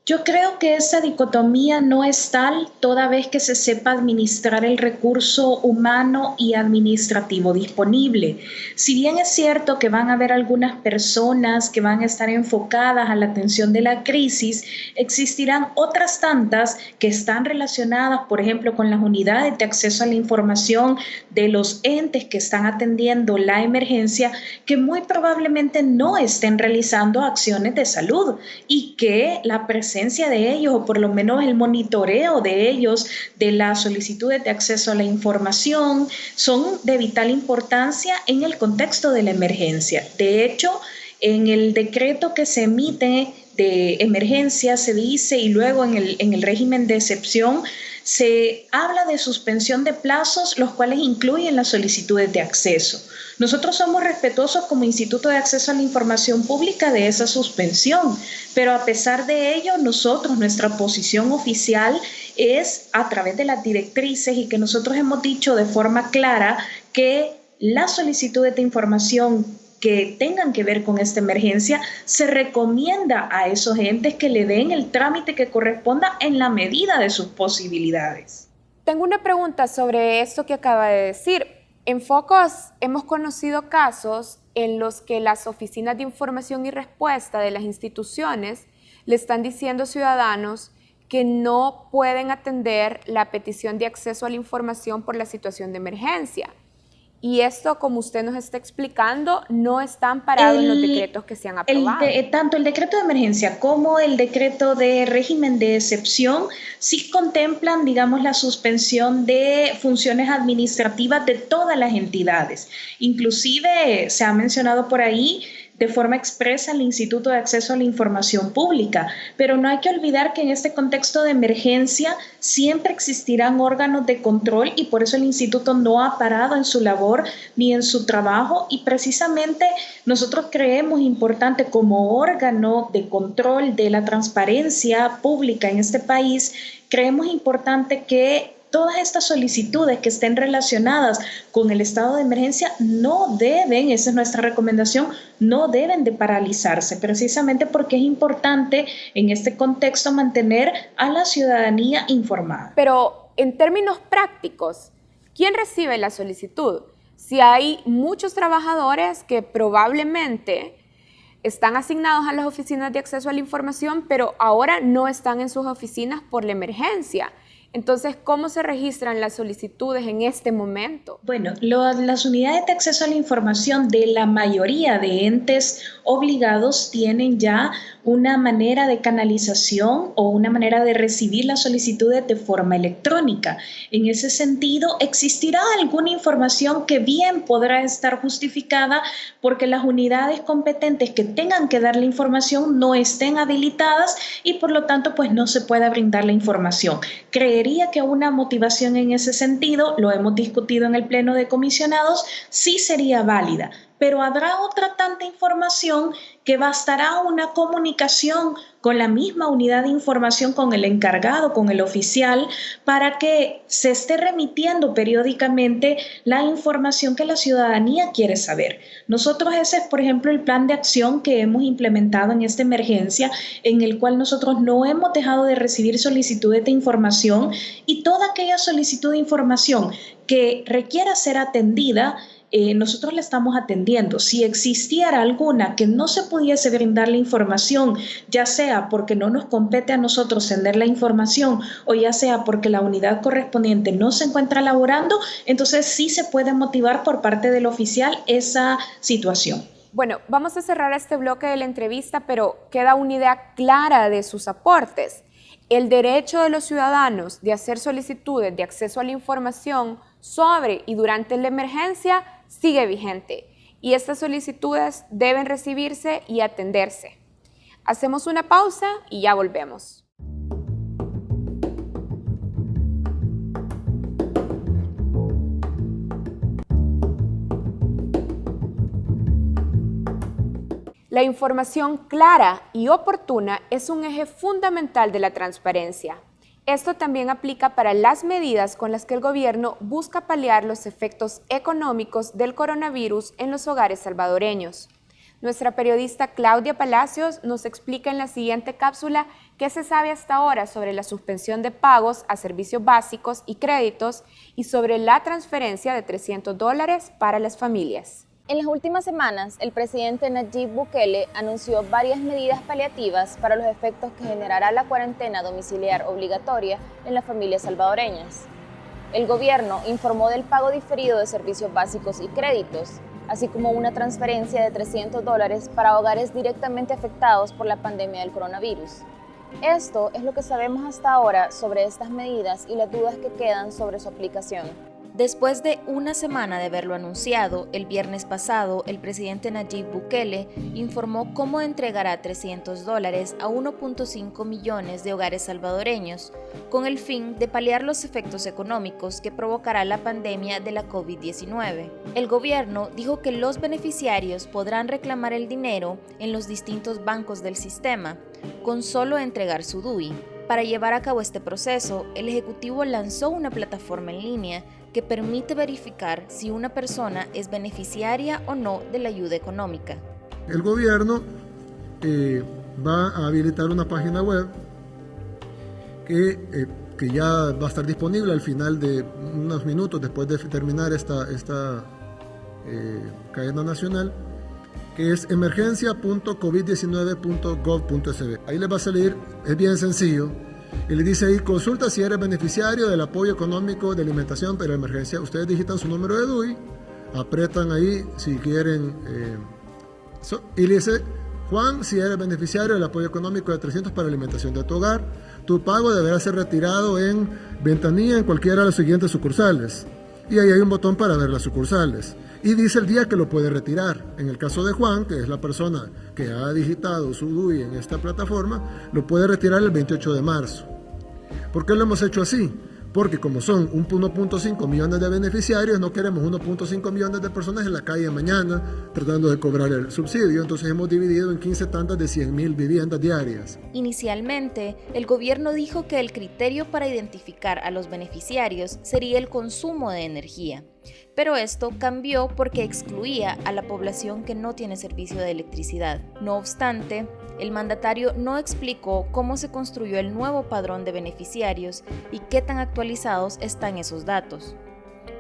Yo creo que esa dicotomía no es tal toda vez que se sepa administrar el recurso humano y administrativo disponible. Si bien es cierto que van a haber algunas personas que van a estar enfocadas a la atención de la crisis, existirán otras tantas que están relacionadas, por ejemplo, con las unidades de acceso a la información de los entes que están atendiendo la emergencia, que muy probablemente no estén realizando acciones de salud y que la presencia de ellos, o por lo menos el monitoreo de ellos, de las solicitudes de acceso a la información, son de vital importancia en el contexto de la emergencia. De hecho, en el decreto que se emite de emergencia se dice, y luego en el régimen de excepción, se habla de suspensión de plazos, los cuales incluyen las solicitudes de acceso. Nosotros somos respetuosos como Instituto de Acceso a la Información Pública de esa suspensión, pero a pesar de ello, nuestra posición oficial es a través de las directrices y que nosotros hemos dicho de forma clara que las solicitudes de información que tengan que ver con esta emergencia, se recomienda a esos entes que le den el trámite que corresponda en la medida de sus posibilidades. Tengo una pregunta sobre esto que acaba de decir. En Focus hemos conocido casos en los que las oficinas de información y respuesta de las instituciones le están diciendo a ciudadanos que no pueden atender la petición de acceso a la información por la situación de emergencia. Y esto, como usted nos está explicando, no está amparado en los decretos que se han aprobado. Tanto el decreto de emergencia como el decreto de régimen de excepción sí contemplan, digamos, la suspensión de funciones administrativas de todas las entidades. Inclusive se ha mencionado por ahí de forma expresa el Instituto de Acceso a la Información Pública, pero no hay que olvidar que en este contexto de emergencia siempre existirán órganos de control y por eso el instituto no ha parado en su labor ni en su trabajo, y precisamente nosotros creemos importante como órgano de control de la transparencia pública en este país, creemos importante que todas estas solicitudes que estén relacionadas con el estado de emergencia no deben, esa es nuestra recomendación, no deben de paralizarse, precisamente porque es importante en este contexto mantener a la ciudadanía informada. Pero en términos prácticos, ¿quién recibe la solicitud? Si hay muchos trabajadores que probablemente están asignados a las oficinas de acceso a la información, pero ahora no están en sus oficinas por la emergencia. Entonces, ¿cómo se registran las solicitudes en este momento? Bueno, las unidades de acceso a la información de la mayoría de entes obligados tienen ya una manera de canalización o una manera de recibir las solicitudes de forma electrónica. En ese sentido, existirá alguna información que bien podrá estar justificada porque las unidades competentes que tengan que dar la información no estén habilitadas y por lo tanto pues no se pueda brindar la información. Creería que una motivación en ese sentido, lo hemos discutido en el Pleno de Comisionados, sí sería válida. Pero habrá otra tanta información que bastará una comunicación con la misma unidad de información, con el encargado, con el oficial, para que se esté remitiendo periódicamente la información que la ciudadanía quiere saber. Nosotros ese es, por ejemplo, el plan de acción que hemos implementado en esta emergencia, en el cual nosotros no hemos dejado de recibir solicitudes de información y toda aquella solicitud de información que requiera ser atendida, nosotros la estamos atendiendo. Si existiera alguna que no se pudiese brindar la información, ya sea porque no nos compete a nosotros tener la información o ya sea porque la unidad correspondiente no se encuentra laborando, entonces sí se puede motivar por parte del oficial esa situación. Bueno, vamos a cerrar este bloque de la entrevista, pero queda una idea clara de sus aportes. El derecho de los ciudadanos de hacer solicitudes de acceso a la información sobre y durante la emergencia sigue vigente y estas solicitudes deben recibirse y atenderse. Hacemos una pausa y ya volvemos. La información clara y oportuna es un eje fundamental de la transparencia. Esto también aplica para las medidas con las que el gobierno busca paliar los efectos económicos del coronavirus en los hogares salvadoreños. Nuestra periodista Claudia Palacios nos explica en la siguiente cápsula qué se sabe hasta ahora sobre la suspensión de pagos a servicios básicos y créditos y sobre la transferencia de $300 para las familias. En las últimas semanas, el presidente Nayib Bukele anunció varias medidas paliativas para los efectos que generará la cuarentena domiciliar obligatoria en las familias salvadoreñas. El gobierno informó del pago diferido de servicios básicos y créditos, así como una transferencia de $300 para hogares directamente afectados por la pandemia del coronavirus. Esto es lo que sabemos hasta ahora sobre estas medidas y las dudas que quedan sobre su aplicación. Después de una semana de haberlo anunciado, el viernes pasado, el presidente Nayib Bukele informó cómo entregará $300 a 1.5 millones de hogares salvadoreños, con el fin de paliar los efectos económicos que provocará la pandemia de la COVID-19. El gobierno dijo que los beneficiarios podrán reclamar el dinero en los distintos bancos del sistema, con solo entregar su DUI. Para llevar a cabo este proceso, el Ejecutivo lanzó una plataforma en línea que permite verificar si una persona es beneficiaria o no de la ayuda económica. El gobierno va a habilitar una página web que ya va a estar disponible al final de unos minutos después de terminar esta cadena nacional, que es emergencia.covid19.gov.sb. Ahí les va a salir, es bien sencillo, y le dice ahí, consulta si eres beneficiario del apoyo económico de alimentación para emergencia. Ustedes digitan su número de DUI, Apretan ahí si quieren. Y le dice, Juan, si eres beneficiario del apoyo económico de 300 para alimentación de tu hogar, tu pago deberá ser retirado en ventanilla en cualquiera de las siguientes sucursales. Y ahí hay un botón para ver las sucursales. Y dice el día que lo puede retirar. En el caso de Juan, que es la persona que ha digitado su DUI en esta plataforma, lo puede retirar el 28 de marzo. ¿Por qué lo hemos hecho así? Porque como son 1.5 millones de beneficiarios, no queremos 1.5 millones de personas en la calle mañana tratando de cobrar el subsidio. Entonces hemos dividido en 15 tandas de 100.000 viviendas diarias. Inicialmente, el gobierno dijo que el criterio para identificar a los beneficiarios sería el consumo de energía. Pero esto cambió porque excluía a la población que no tiene servicio de electricidad. No obstante, el mandatario no explicó cómo se construyó el nuevo padrón de beneficiarios y qué tan actualizados están esos datos.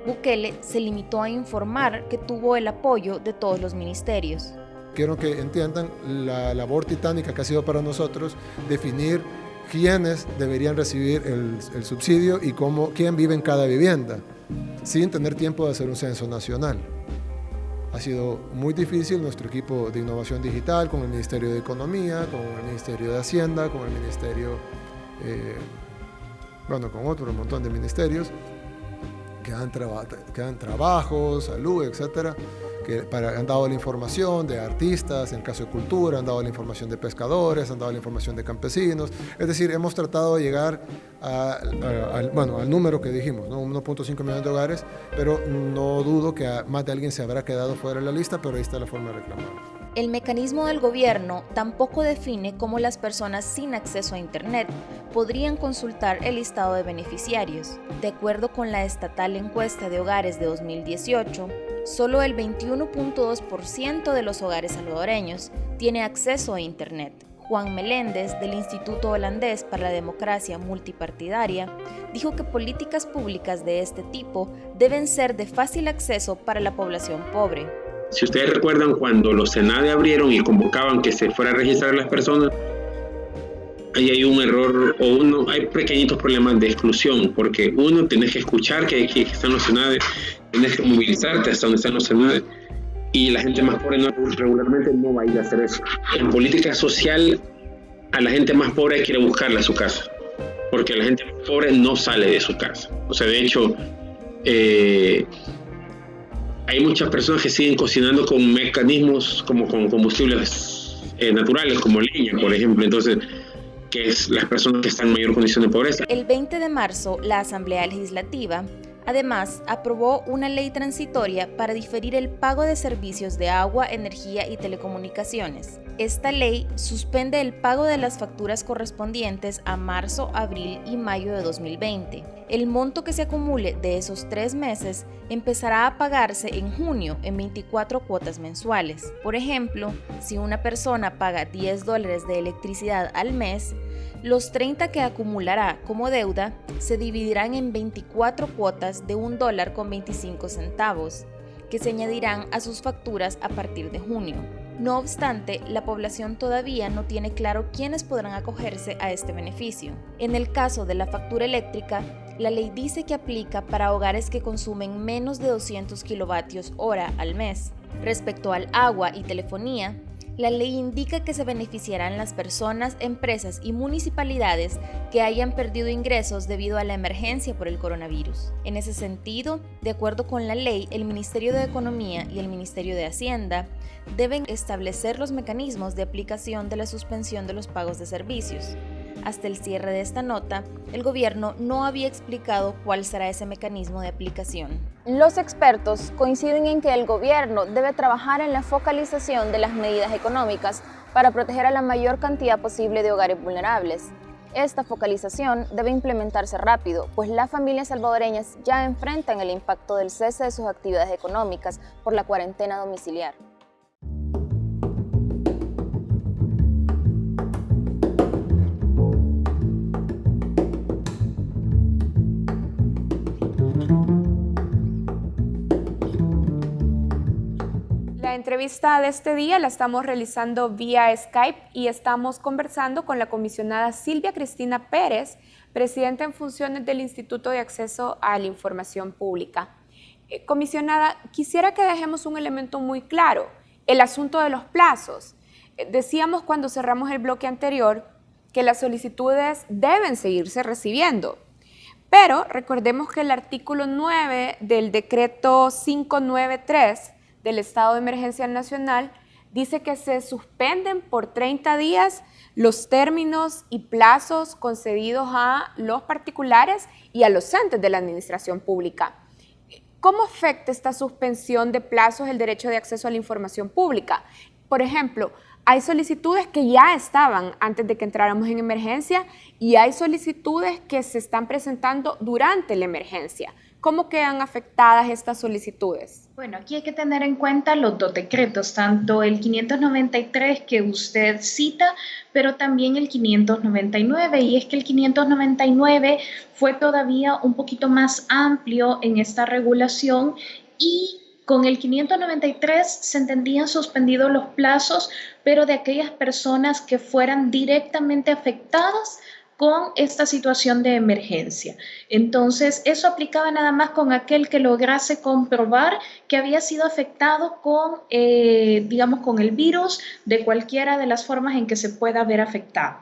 Bukele se limitó a informar que tuvo el apoyo de todos los ministerios. Quiero que entiendan la labor titánica que ha sido para nosotros definir quiénes deberían recibir el subsidio y quién vive en cada vivienda, sin tener tiempo de hacer un censo nacional. Ha sido muy difícil nuestro equipo de innovación digital con el Ministerio de Economía, con el Ministerio de Hacienda, con el Ministerio, con otro montón de ministerios que dan trabajo, salud, etcétera, que han dado la información de artistas, en el caso de cultura, han dado la información de pescadores, han dado la información de campesinos. Es decir, hemos tratado de llegar al número que dijimos, ¿no? 1.5 millones de hogares, pero no dudo que más de alguien se habrá quedado fuera de la lista, pero ahí está la forma de reclamar. El mecanismo del gobierno tampoco define cómo las personas sin acceso a Internet podrían consultar el listado de beneficiarios. De acuerdo con la estatal encuesta de hogares de 2018, solo el 21.2% de los hogares salvadoreños tiene acceso a Internet. Juan Meléndez, del Instituto Holandés para la Democracia Multipartidaria, dijo que políticas públicas de este tipo deben ser de fácil acceso para la población pobre. Si ustedes recuerdan, cuando los SENADE abrieron y convocaban que se fuera a registrar a las personas, ahí hay un error hay pequeñitos problemas de exclusión, porque tenés que escuchar que están los SENADE, tenés que movilizarte hasta donde están los SENADE, y la gente más pobre regularmente no va a ir a hacer eso. En política social, a la gente más pobre hay que ir a buscarla a su casa, porque la gente más pobre no sale de su casa. O sea, de hecho, hay muchas personas que siguen cocinando con mecanismos como con combustibles naturales, como leña, por ejemplo. Entonces, que es las personas que están en mayor condición de pobreza. El 20 de marzo, la Asamblea Legislativa, además, aprobó una ley transitoria para diferir el pago de servicios de agua, energía y telecomunicaciones. Esta ley suspende el pago de las facturas correspondientes a marzo, abril y mayo de 2020. El monto que se acumule de esos 3 meses empezará a pagarse en junio en 24 cuotas mensuales. Por ejemplo, si una persona paga $10 de electricidad al mes, los 30 que acumulará como deuda se dividirán en 24 cuotas de $1.25, que se añadirán a sus facturas a partir de junio. No obstante, la población todavía no tiene claro quiénes podrán acogerse a este beneficio. En el caso de la factura eléctrica, la ley dice que aplica para hogares que consumen menos de 200 kWh al mes. Respecto al agua y telefonía, la ley indica que se beneficiarán las personas, empresas y municipalidades que hayan perdido ingresos debido a la emergencia por el coronavirus. En ese sentido, de acuerdo con la ley, el Ministerio de Economía y el Ministerio de Hacienda deben establecer los mecanismos de aplicación de la suspensión de los pagos de servicios. Hasta el cierre de esta nota, el gobierno no había explicado cuál será ese mecanismo de aplicación. Los expertos coinciden en que el gobierno debe trabajar en la focalización de las medidas económicas para proteger a la mayor cantidad posible de hogares vulnerables. Esta focalización debe implementarse rápido, pues las familias salvadoreñas ya enfrentan el impacto del cese de sus actividades económicas por la cuarentena domiciliar. La entrevista de este día la estamos realizando vía Skype y estamos conversando con la comisionada Silvia Cristina Pérez, presidenta en funciones del Instituto de Acceso a la Información Pública. Comisionada, quisiera que dejemos un elemento muy claro, el asunto de los plazos. Decíamos cuando cerramos el bloque anterior que las solicitudes deben seguirse recibiendo, pero recordemos que el artículo 9 del decreto 593 del estado de emergencia nacional dice que se suspenden por 30 días los términos y plazos concedidos a los particulares y a los entes de la administración pública. ¿Cómo afecta esta suspensión de plazos el derecho de acceso a la información pública? Por ejemplo, hay solicitudes que ya estaban antes de que entráramos en emergencia y hay solicitudes que se están presentando durante la emergencia. ¿Cómo quedan afectadas estas solicitudes? Bueno, aquí hay que tener en cuenta los dos decretos, tanto el 593 que usted cita, pero también el 599, y es que el 599 fue todavía un poquito más amplio en esta regulación y con el 593 se entendían suspendidos los plazos, pero de aquellas personas que fueran directamente afectadas con esta situación de emergencia. Entonces, eso aplicaba nada más con aquel que lograse comprobar que había sido afectado con, digamos, con el virus de cualquiera de las formas en que se pueda haber afectado.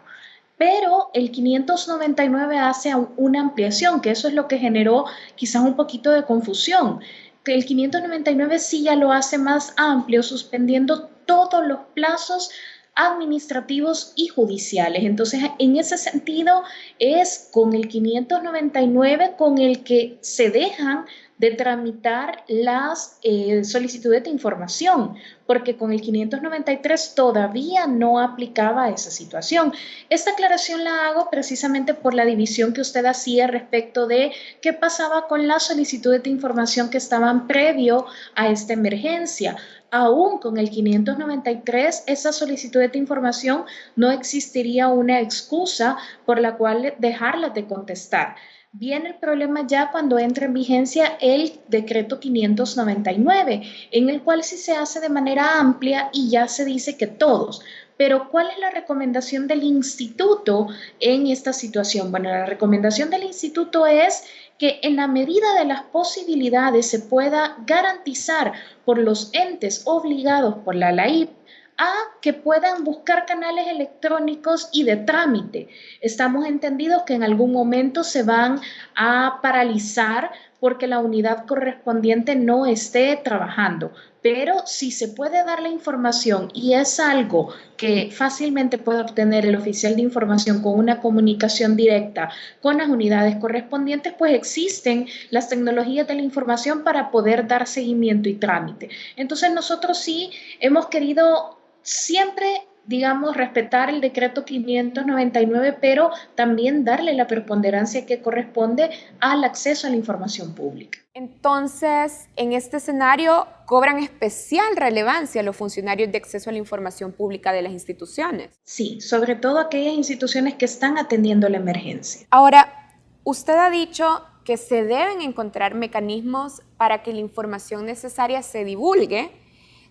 Pero el 599 hace una ampliación, que eso es lo que generó quizás un poquito de confusión. Que el 599 sí ya lo hace más amplio, suspendiendo todos los plazos administrativos y judiciales. Entonces, en ese sentido, es con el 599 con el que se dejan de tramitar las solicitudes de información, porque con el 593 todavía no aplicaba esa situación. Esta aclaración la hago precisamente por la división que usted hacía respecto de qué pasaba con las solicitudes de información que estaban previo a esta emergencia. Aún con el 593, esa solicitud de información no existiría una excusa por la cual dejarlas de contestar. Viene el problema ya cuando entra en vigencia el decreto 599, en el cual sí se hace de manera amplia y ya se dice que todos. Pero ¿cuál es la recomendación del instituto en esta situación? Bueno, la recomendación del instituto es que en la medida de las posibilidades se pueda garantizar por los entes obligados por la LAIP a que puedan buscar canales electrónicos y de trámite. Estamos entendidos que en algún momento se van a paralizar porque la unidad correspondiente no esté trabajando. Pero si se puede dar la información y es algo que fácilmente puede obtener el oficial de información con una comunicación directa con las unidades correspondientes, pues existen las tecnologías de la información para poder dar seguimiento y trámite. Entonces nosotros sí hemos querido siempre, digamos, respetar el decreto 599, pero también darle la preponderancia que corresponde al acceso a la información pública. Entonces, en este escenario, cobran especial relevancia los funcionarios de acceso a la información pública de las instituciones. Sí, sobre todo aquellas instituciones que están atendiendo la emergencia. Ahora, usted ha dicho que se deben encontrar mecanismos para que la información necesaria se divulgue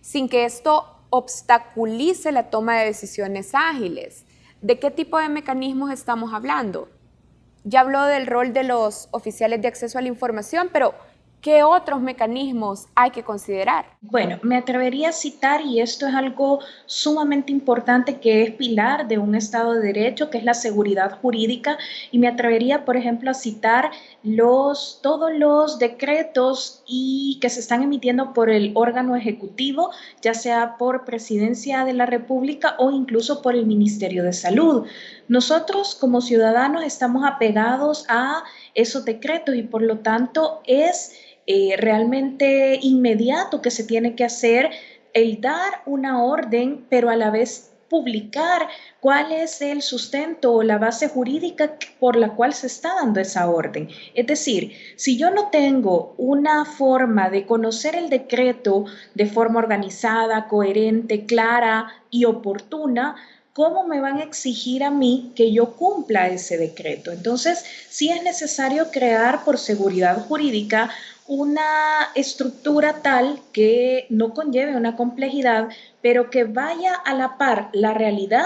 sin que esto obstaculice la toma de decisiones ágiles. ¿De qué tipo de mecanismos estamos hablando? Ya habló del rol de los oficiales de acceso a la información, pero ¿qué otros mecanismos hay que considerar? Bueno, me atrevería a citar, y esto es algo sumamente importante que es pilar de un Estado de Derecho, que es la seguridad jurídica, y me atrevería, por ejemplo, a citar todos los decretos que se están emitiendo por el órgano ejecutivo, ya sea por Presidencia de la República o incluso por el Ministerio de Salud. Nosotros como ciudadanos estamos apegados a esos decretos y por lo tanto es realmente inmediato que se tiene que hacer el dar una orden, pero a la vez publicar cuál es el sustento o la base jurídica por la cual se está dando esa orden. Es decir, si yo no tengo una forma de conocer el decreto de forma organizada, coherente, clara y oportuna, ¿cómo me van a exigir a mí que yo cumpla ese decreto? Entonces, sí es necesario crear por seguridad jurídica una estructura tal que no conlleve una complejidad, pero que vaya a la par la realidad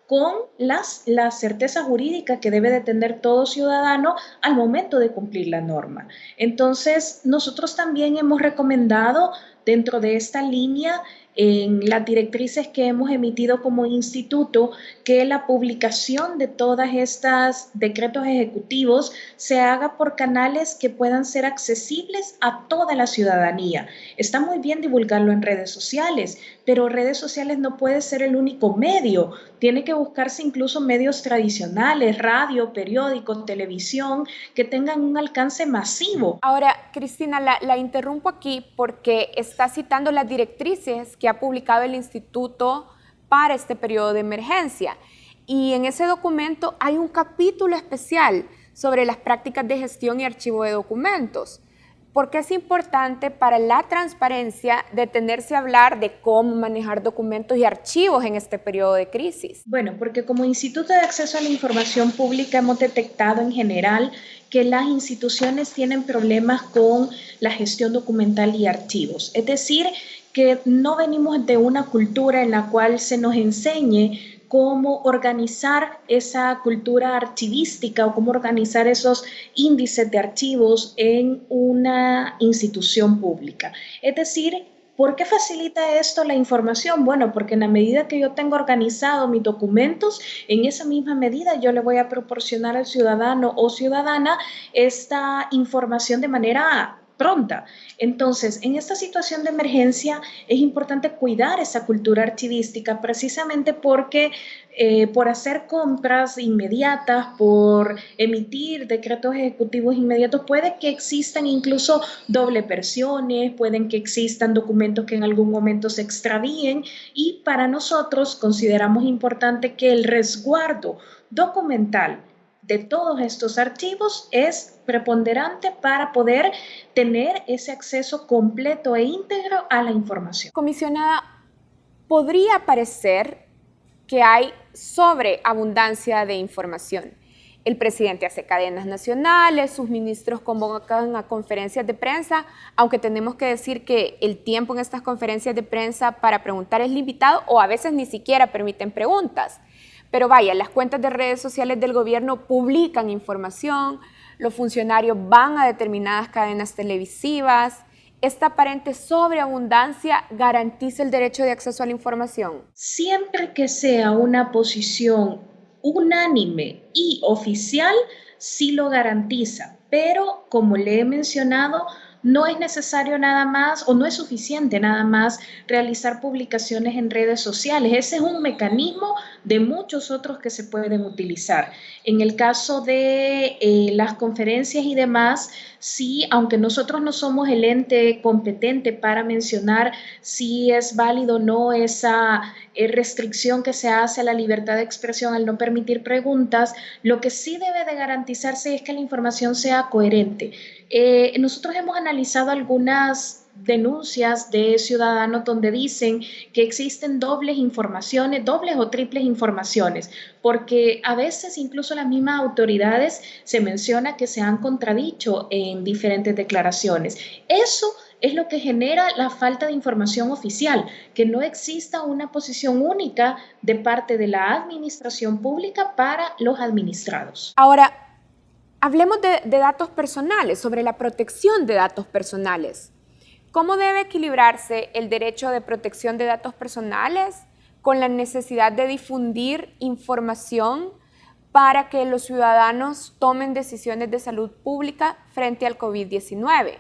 con la certeza jurídica que debe de tener todo ciudadano al momento de cumplir la norma. Entonces, nosotros también hemos recomendado dentro de esta línea, en las directrices que hemos emitido como instituto, que la publicación de todas estas decretos ejecutivos se haga por canales que puedan ser accesibles a toda la ciudadanía. Está muy bien divulgarlo en redes sociales, pero redes sociales no puede ser el único medio. Tiene que buscarse incluso medios tradicionales, radio, periódicos, televisión, que tengan un alcance masivo. Ahora, Cristina, la interrumpo aquí porque está citando las directrices que ha publicado el Instituto para este periodo de emergencia. Y en ese documento hay un capítulo especial sobre las prácticas de gestión y archivo de documentos. ¿Por qué es importante para la transparencia detenerse a hablar de cómo manejar documentos y archivos en este periodo de crisis? Bueno, porque como Instituto de Acceso a la Información Pública hemos detectado en general que las instituciones tienen problemas con la gestión documental y archivos. Es decir, que no venimos de una cultura en la cual se nos enseñe cómo organizar esa cultura archivística o cómo organizar esos índices de archivos en una institución pública. Es decir, ¿por qué facilita esto la información? Bueno, porque en la medida que yo tengo organizado mis documentos, en esa misma medida yo le voy a proporcionar al ciudadano o ciudadana esta información de manera pronta. Entonces, en esta situación de emergencia es importante cuidar esa cultura archivística precisamente porque por hacer compras inmediatas, por emitir decretos ejecutivos inmediatos, puede que existan incluso doble versiones, pueden que existan documentos que en algún momento se extravíen y para nosotros consideramos importante que el resguardo documental de todos estos archivos es preponderante para poder tener ese acceso completo e íntegro a la información. Comisionada, podría parecer que hay sobreabundancia de información. El presidente hace cadenas nacionales, sus ministros convocan a conferencias de prensa, aunque tenemos que decir que el tiempo en estas conferencias de prensa para preguntar es limitado o a veces ni siquiera permiten preguntas. Pero vaya, las cuentas de redes sociales del gobierno publican información, los funcionarios van a determinadas cadenas televisivas. ¿Esta aparente sobreabundancia garantiza el derecho de acceso a la información? Siempre que sea una posición unánime y oficial, sí lo garantiza, pero como le he mencionado, no es necesario nada más o no es suficiente nada más realizar publicaciones en redes sociales. Ese es un mecanismo de muchos otros que se pueden utilizar. En el caso de las conferencias y demás, sí, aunque nosotros no somos el ente competente para mencionar si es válido o no esa restricción que se hace a la libertad de expresión al no permitir preguntas, lo que sí debe de garantizarse es que la información sea coherente. Nosotros hemos analizado algunas denuncias de ciudadanos donde dicen que existen dobles informaciones, dobles o triples informaciones, porque a veces incluso las mismas autoridades se menciona que se han contradicho en diferentes declaraciones. Eso es lo que genera la falta de información oficial, que no exista una posición única de parte de la administración pública para los administrados. Ahora, hablemos de datos personales, sobre la protección de datos personales. ¿Cómo debe equilibrarse el derecho de protección de datos personales con la necesidad de difundir información para que los ciudadanos tomen decisiones de salud pública frente al COVID-19?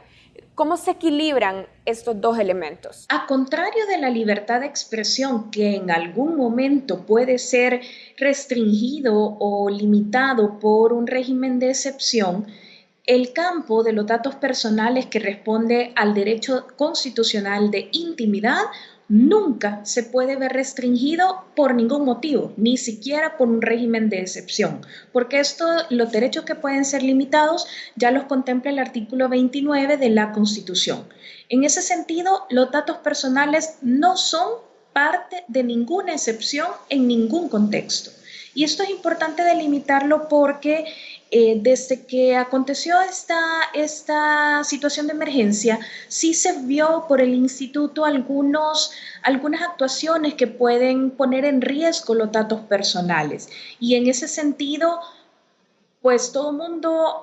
¿Cómo se equilibran estos dos elementos? A contrario de la libertad de expresión, que en algún momento puede ser restringido o limitado por un régimen de excepción, el campo de los datos personales que responde al derecho constitucional de intimidad nunca se puede ver restringido por ningún motivo, ni siquiera por un régimen de excepción, porque los derechos que pueden ser limitados ya los contempla el artículo 29 de la Constitución. En ese sentido, los datos personales no son parte de ninguna excepción en ningún contexto. Y esto es importante delimitarlo porque desde que aconteció esta situación de emergencia, sí se vio por el instituto algunas actuaciones que pueden poner en riesgo los datos personales. Y en ese sentido, pues todo el mundo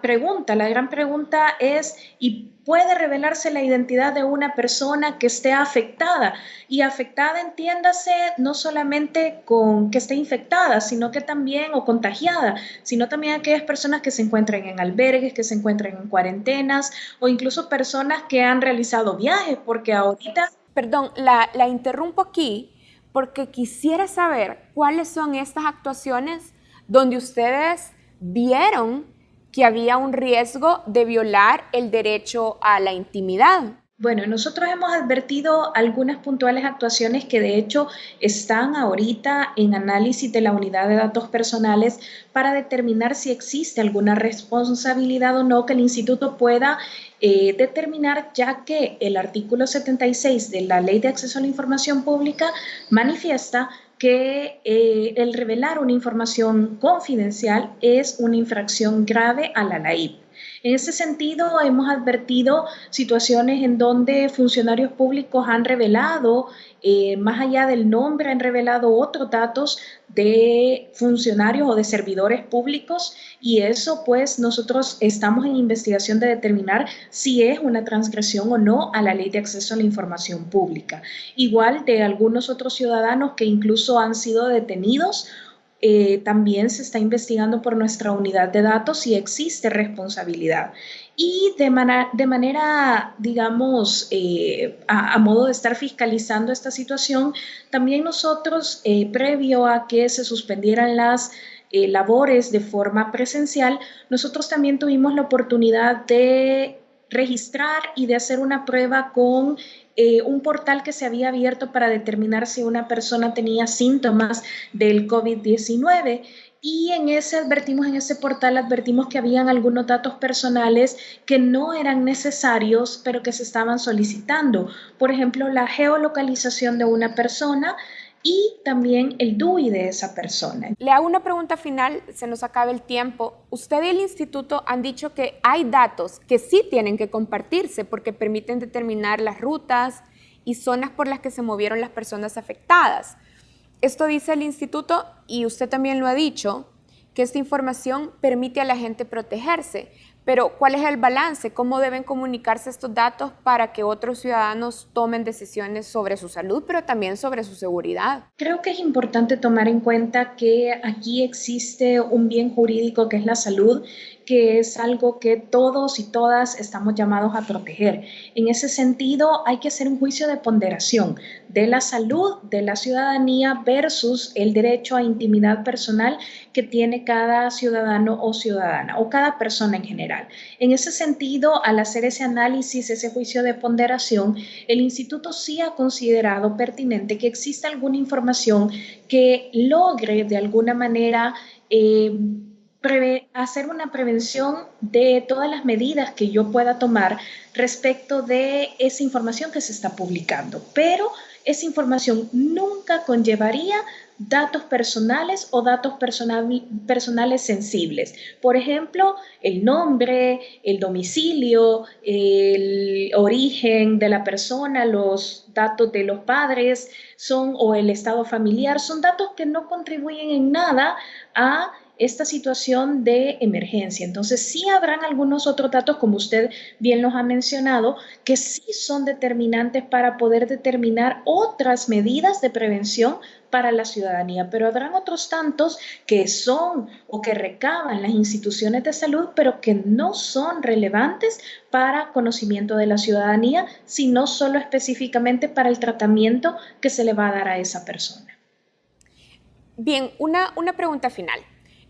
pregunta, la gran pregunta es, ¿y puede revelarse la identidad de una persona que esté afectada? Y afectada, entiéndase, no solamente con que esté infectada, sino que también, o contagiada, sino también aquellas personas que se encuentran en albergues, que se encuentran en cuarentenas, o incluso personas que han realizado viajes, porque ahorita... Perdón, la interrumpo aquí porque quisiera saber cuáles son estas actuaciones donde ustedes vieron que había un riesgo de violar el derecho a la intimidad. Bueno, nosotros hemos advertido algunas puntuales actuaciones que de hecho están ahorita en análisis de la unidad de datos personales para determinar si existe alguna responsabilidad o no que el instituto pueda determinar, ya que el artículo 76 de la Ley de Acceso a la Información Pública manifiesta que el revelar una información confidencial es una infracción grave a la ley. En ese sentido, hemos advertido situaciones en donde funcionarios públicos han revelado, más allá del nombre, han revelado otros datos de funcionarios o de servidores públicos, y eso pues nosotros estamos en investigación de determinar si es una transgresión o no a la Ley de Acceso a la Información Pública. Igual de algunos otros ciudadanos que incluso han sido detenidos. También se está investigando por nuestra unidad de datos si existe responsabilidad. Y de manera, digamos, a modo de estar fiscalizando esta situación, también nosotros, previo a que se suspendieran las labores de forma presencial, nosotros también tuvimos la oportunidad de registrar y de hacer una prueba con un portal que se había abierto para determinar si una persona tenía síntomas del COVID-19, y en ese portal advertimos que habían algunos datos personales que no eran necesarios, pero que se estaban solicitando. Por ejemplo, la geolocalización de una persona y también el DUI de esa persona. Le hago una pregunta final, se nos acaba el tiempo. Usted y el instituto han dicho que hay datos que sí tienen que compartirse porque permiten determinar las rutas y zonas por las que se movieron las personas afectadas. Esto dice el instituto, y usted también lo ha dicho, que esta información permite a la gente protegerse. Pero, ¿cuál es el balance? ¿Cómo deben comunicarse estos datos para que otros ciudadanos tomen decisiones sobre su salud, pero también sobre su seguridad? Creo que es importante tomar en cuenta que aquí existe un bien jurídico que es la salud, que es algo que todos y todas estamos llamados a proteger. En ese sentido, hay que hacer un juicio de ponderación de la salud de la ciudadanía versus el derecho a intimidad personal que tiene cada ciudadano o ciudadana, o cada persona en general. En ese sentido, al hacer ese análisis, ese juicio de ponderación, el instituto sí ha considerado pertinente que exista alguna información que logre de alguna manera hacer una prevención de todas las medidas que yo pueda tomar respecto de esa información que se está publicando. Pero esa información nunca conllevaría datos personales o datos personales sensibles. Por ejemplo, el nombre, el domicilio, el origen de la persona, los datos de los padres o el estado familiar, son datos que no contribuyen en nada a esta situación de emergencia. Entonces, sí habrán algunos otros datos, como usted bien los ha mencionado, que sí son determinantes para poder determinar otras medidas de prevención para la ciudadanía, pero habrán otros tantos que son o que recaban las instituciones de salud, pero que no son relevantes para conocimiento de la ciudadanía, sino solo específicamente para el tratamiento que se le va a dar a esa persona. Bien, una pregunta final.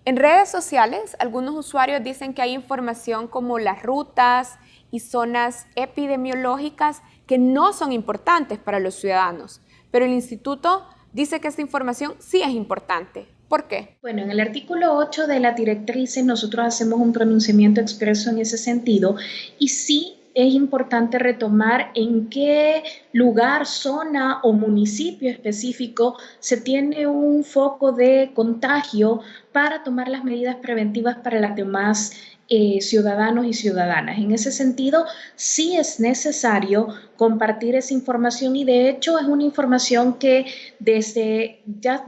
En redes sociales, algunos usuarios dicen que hay información como las rutas y zonas epidemiológicas que no son importantes para los ciudadanos, pero el instituto dice que esta información sí es importante. ¿Por qué? Bueno, en el artículo 8 de las directrices nosotros hacemos un pronunciamiento expreso en ese sentido, y sí es importante retomar en qué lugar, zona o municipio específico se tiene un foco de contagio para tomar las medidas preventivas para las demás ciudadanos y ciudadanas. En ese sentido, sí es necesario compartir esa información y de hecho es una información que desde ya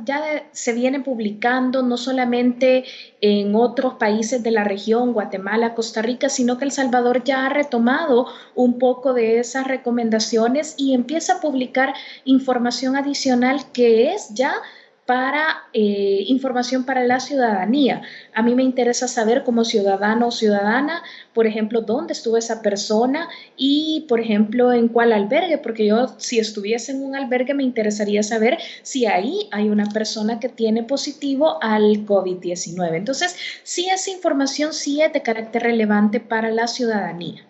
se viene publicando no solamente en otros países de la región, Guatemala, Costa Rica, sino que El Salvador ya ha retomado un poco de esas recomendaciones y empieza a publicar información adicional que es ya para información para la ciudadanía. A mí me interesa saber como ciudadano o ciudadana, por ejemplo, dónde estuvo esa persona y, por ejemplo, en cuál albergue, porque yo si estuviese en un albergue me interesaría saber si ahí hay una persona que tiene positivo al COVID-19. Entonces, sí, esa información sí es de carácter relevante para la ciudadanía.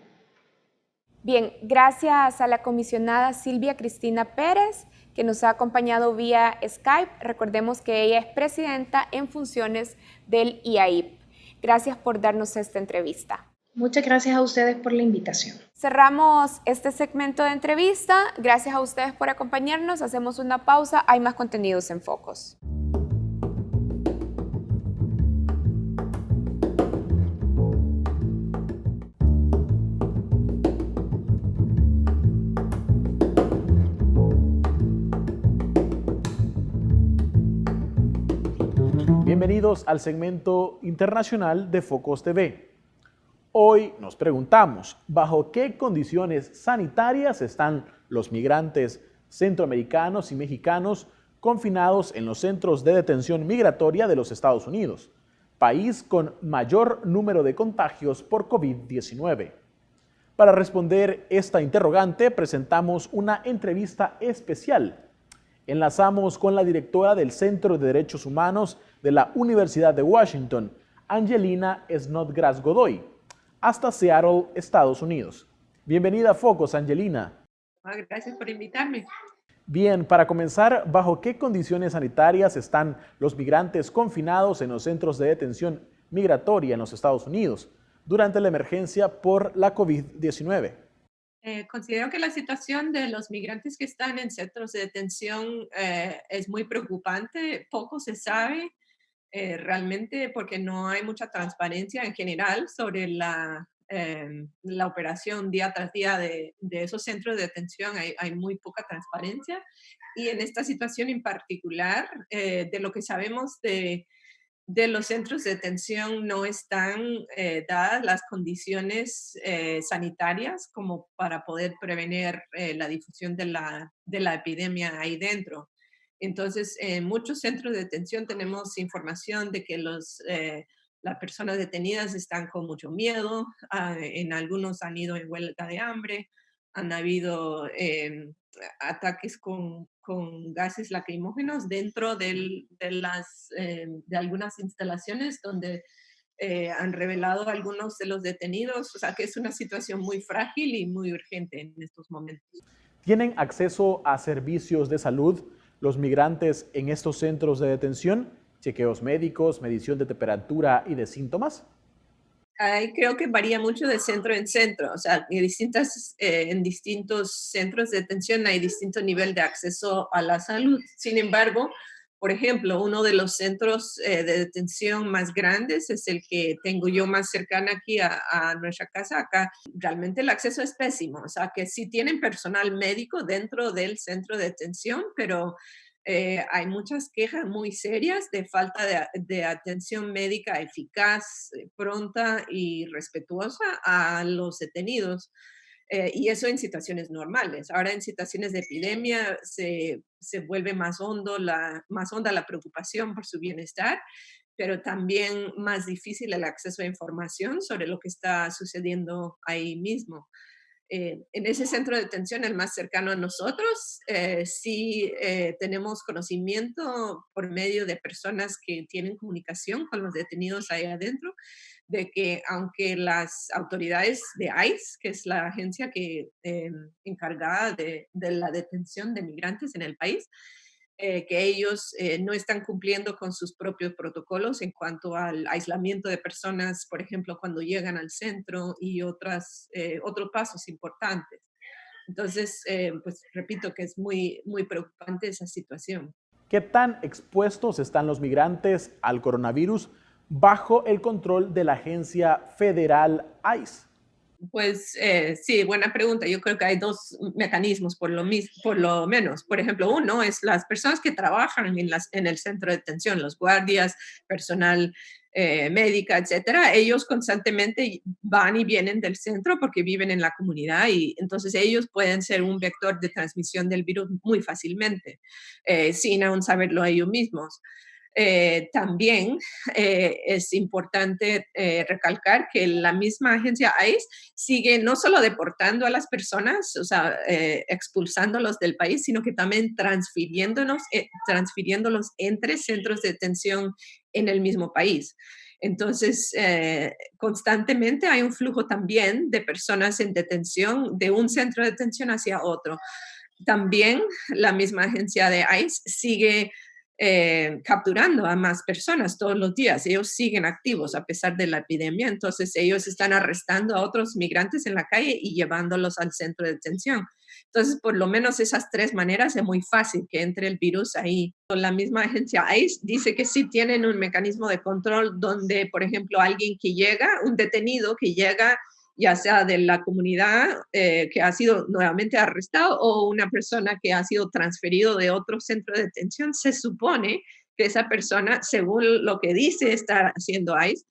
Bien, gracias a la comisionada Silvia Cristina Pérez, que nos ha acompañado vía Skype. Recordemos que ella es presidenta en funciones del IAIP. Gracias por darnos esta entrevista. Muchas gracias a ustedes por la invitación. Cerramos este segmento de entrevista. Gracias a ustedes por acompañarnos. Hacemos una pausa. Hay más contenidos en Focos. Bienvenidos al segmento internacional de Focos TV. Hoy nos preguntamos, ¿bajo qué condiciones sanitarias están los migrantes centroamericanos y mexicanos confinados en los centros de detención migratoria de los Estados Unidos, país con mayor número de contagios por COVID-19? Para responder esta interrogante, presentamos una entrevista especial. Enlazamos con la directora del Centro de Derechos Humanos de la Universidad de Washington, Angelina Snodgrass Godoy, hasta Seattle, Estados Unidos. Bienvenida a Focos, Angelina. Gracias por invitarme. Bien, para comenzar, ¿bajo qué condiciones sanitarias están los migrantes confinados en los centros de detención migratoria en los Estados Unidos durante la emergencia por la COVID-19? Considero que la situación de los migrantes que están en centros de detención es muy preocupante. Poco se sabe realmente porque no hay mucha transparencia en general sobre la operación día tras día de esos centros de detención. Hay muy poca transparencia y en esta situación en particular, de lo que sabemos de los centros de detención no están dadas las condiciones sanitarias como para poder prevenir la difusión de la epidemia ahí dentro. Entonces, en muchos centros de detención tenemos información de que las personas detenidas están con mucho miedo, en algunos han ido en huelga de hambre, han habido ataques con gases lacrimógenos dentro de algunas instalaciones donde han revelado algunos de los detenidos, o sea que es una situación muy frágil y muy urgente en estos momentos. ¿Tienen acceso a servicios de salud los migrantes en estos centros de detención? ¿Chequeos médicos, medición de temperatura y de síntomas? Creo que varía mucho de centro en centro, o sea, en distintos centros de detención hay distinto nivel de acceso a la salud. Sin embargo, por ejemplo, uno de los centros de detención más grandes es el que tengo yo más cercana aquí a nuestra casa. Acá realmente el acceso es pésimo, o sea, que sí tienen personal médico dentro del centro de detención, pero hay muchas quejas muy serias de falta de atención médica eficaz, pronta y respetuosa a los detenidos. Y eso en situaciones normales. Ahora en situaciones de epidemia se vuelve más honda la preocupación por su bienestar, pero también más difícil el acceso a información sobre lo que está sucediendo ahí mismo. En ese centro de detención, el más cercano a nosotros, sí tenemos conocimiento por medio de personas que tienen comunicación con los detenidos ahí adentro, de que aunque las autoridades de ICE, que es la agencia encargada de la detención de migrantes en el país, que ellos no están cumpliendo con sus propios protocolos en cuanto al aislamiento de personas, por ejemplo, cuando llegan al centro y otros pasos importantes. Entonces, pues repito que es muy, muy preocupante esa situación. ¿Qué tan expuestos están los migrantes al coronavirus bajo el control de la agencia federal ICE? Pues sí, buena pregunta. Yo creo que hay dos mecanismos por lo menos. Por ejemplo, uno es las personas que trabajan en el centro de detención, los guardias, personal médica, etcétera. Ellos constantemente van y vienen del centro porque viven en la comunidad y entonces ellos pueden ser un vector de transmisión del virus muy fácilmente, sin aún saberlo ellos mismos. También es importante recalcar que la misma agencia ICE sigue no solo deportando a las personas, o sea, expulsándolos del país, sino que también transfiriéndolos entre centros de detención en el mismo país. Entonces, constantemente hay un flujo también de personas en detención de un centro de detención hacia otro. También la misma agencia de ICE sigue capturando a más personas todos los días. Ellos siguen activos a pesar de la epidemia, entonces ellos están arrestando a otros migrantes en la calle y llevándolos al centro de detención. Entonces, por lo menos esas tres maneras es muy fácil que entre el virus ahí. La misma agencia ICE dice que sí tienen un mecanismo de control donde, por ejemplo, alguien que llega, un detenido que llega ya sea de la comunidad que ha sido nuevamente arrestado o una persona que ha sido transferido de otro centro de detención, se supone que esa persona, según lo que dice estar haciendo ICE,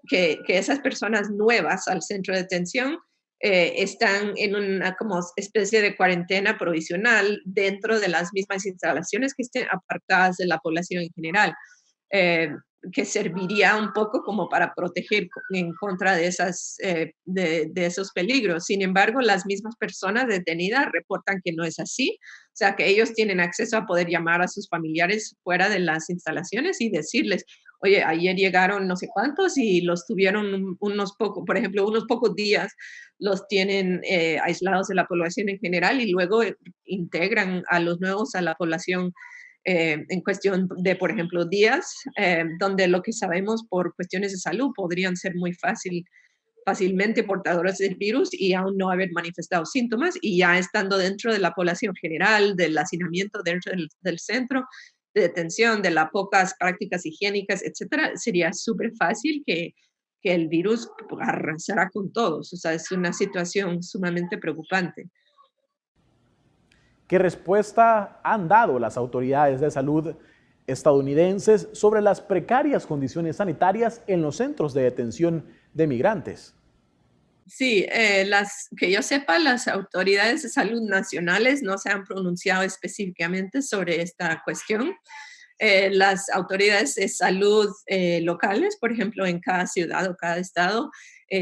que esas personas nuevas al centro de detención están en una como especie de cuarentena provisional dentro de las mismas instalaciones que estén apartadas de la población en general. Que serviría un poco como para proteger en contra de esos peligros. Sin embargo, las mismas personas detenidas reportan que no es así, o sea, que ellos tienen acceso a poder llamar a sus familiares fuera de las instalaciones y decirles, oye, ayer llegaron no sé cuántos y los tuvieron unos pocos, por ejemplo, unos pocos días los tienen aislados de la población en general y luego integran a los nuevos a la población en cuestión de, por ejemplo, días, donde lo que sabemos por cuestiones de salud podrían ser muy fácilmente portadores del virus y aún no haber manifestado síntomas y ya estando dentro de la población general, del hacinamiento dentro del centro de detención, de las pocas prácticas higiénicas, etcétera, sería súper fácil que el virus arrasara con todos. O sea, es una situación sumamente preocupante. ¿Qué respuesta han dado las autoridades de salud estadounidenses sobre las precarias condiciones sanitarias en los centros de detención de migrantes? Sí, que yo sepa, las autoridades de salud nacionales no se han pronunciado específicamente sobre esta cuestión. Las autoridades de salud locales, por ejemplo, en cada ciudad o cada estado,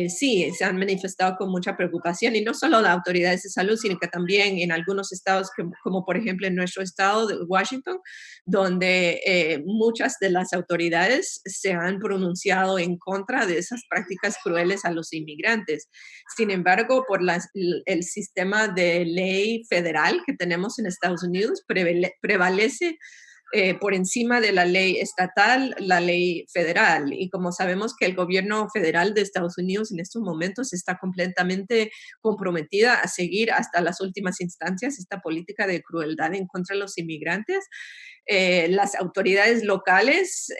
sí, se han manifestado con mucha preocupación y no solo las autoridades de salud, sino que también en algunos estados, como por ejemplo en nuestro estado de Washington, donde muchas de las autoridades se han pronunciado en contra de esas prácticas crueles a los inmigrantes. Sin embargo, por el sistema de ley federal que tenemos en Estados Unidos, prevalece por encima de la ley estatal, la ley federal. Y como sabemos que el gobierno federal de Estados Unidos en estos momentos está completamente comprometida a seguir hasta las últimas instancias esta política de crueldad en contra de los inmigrantes, las autoridades locales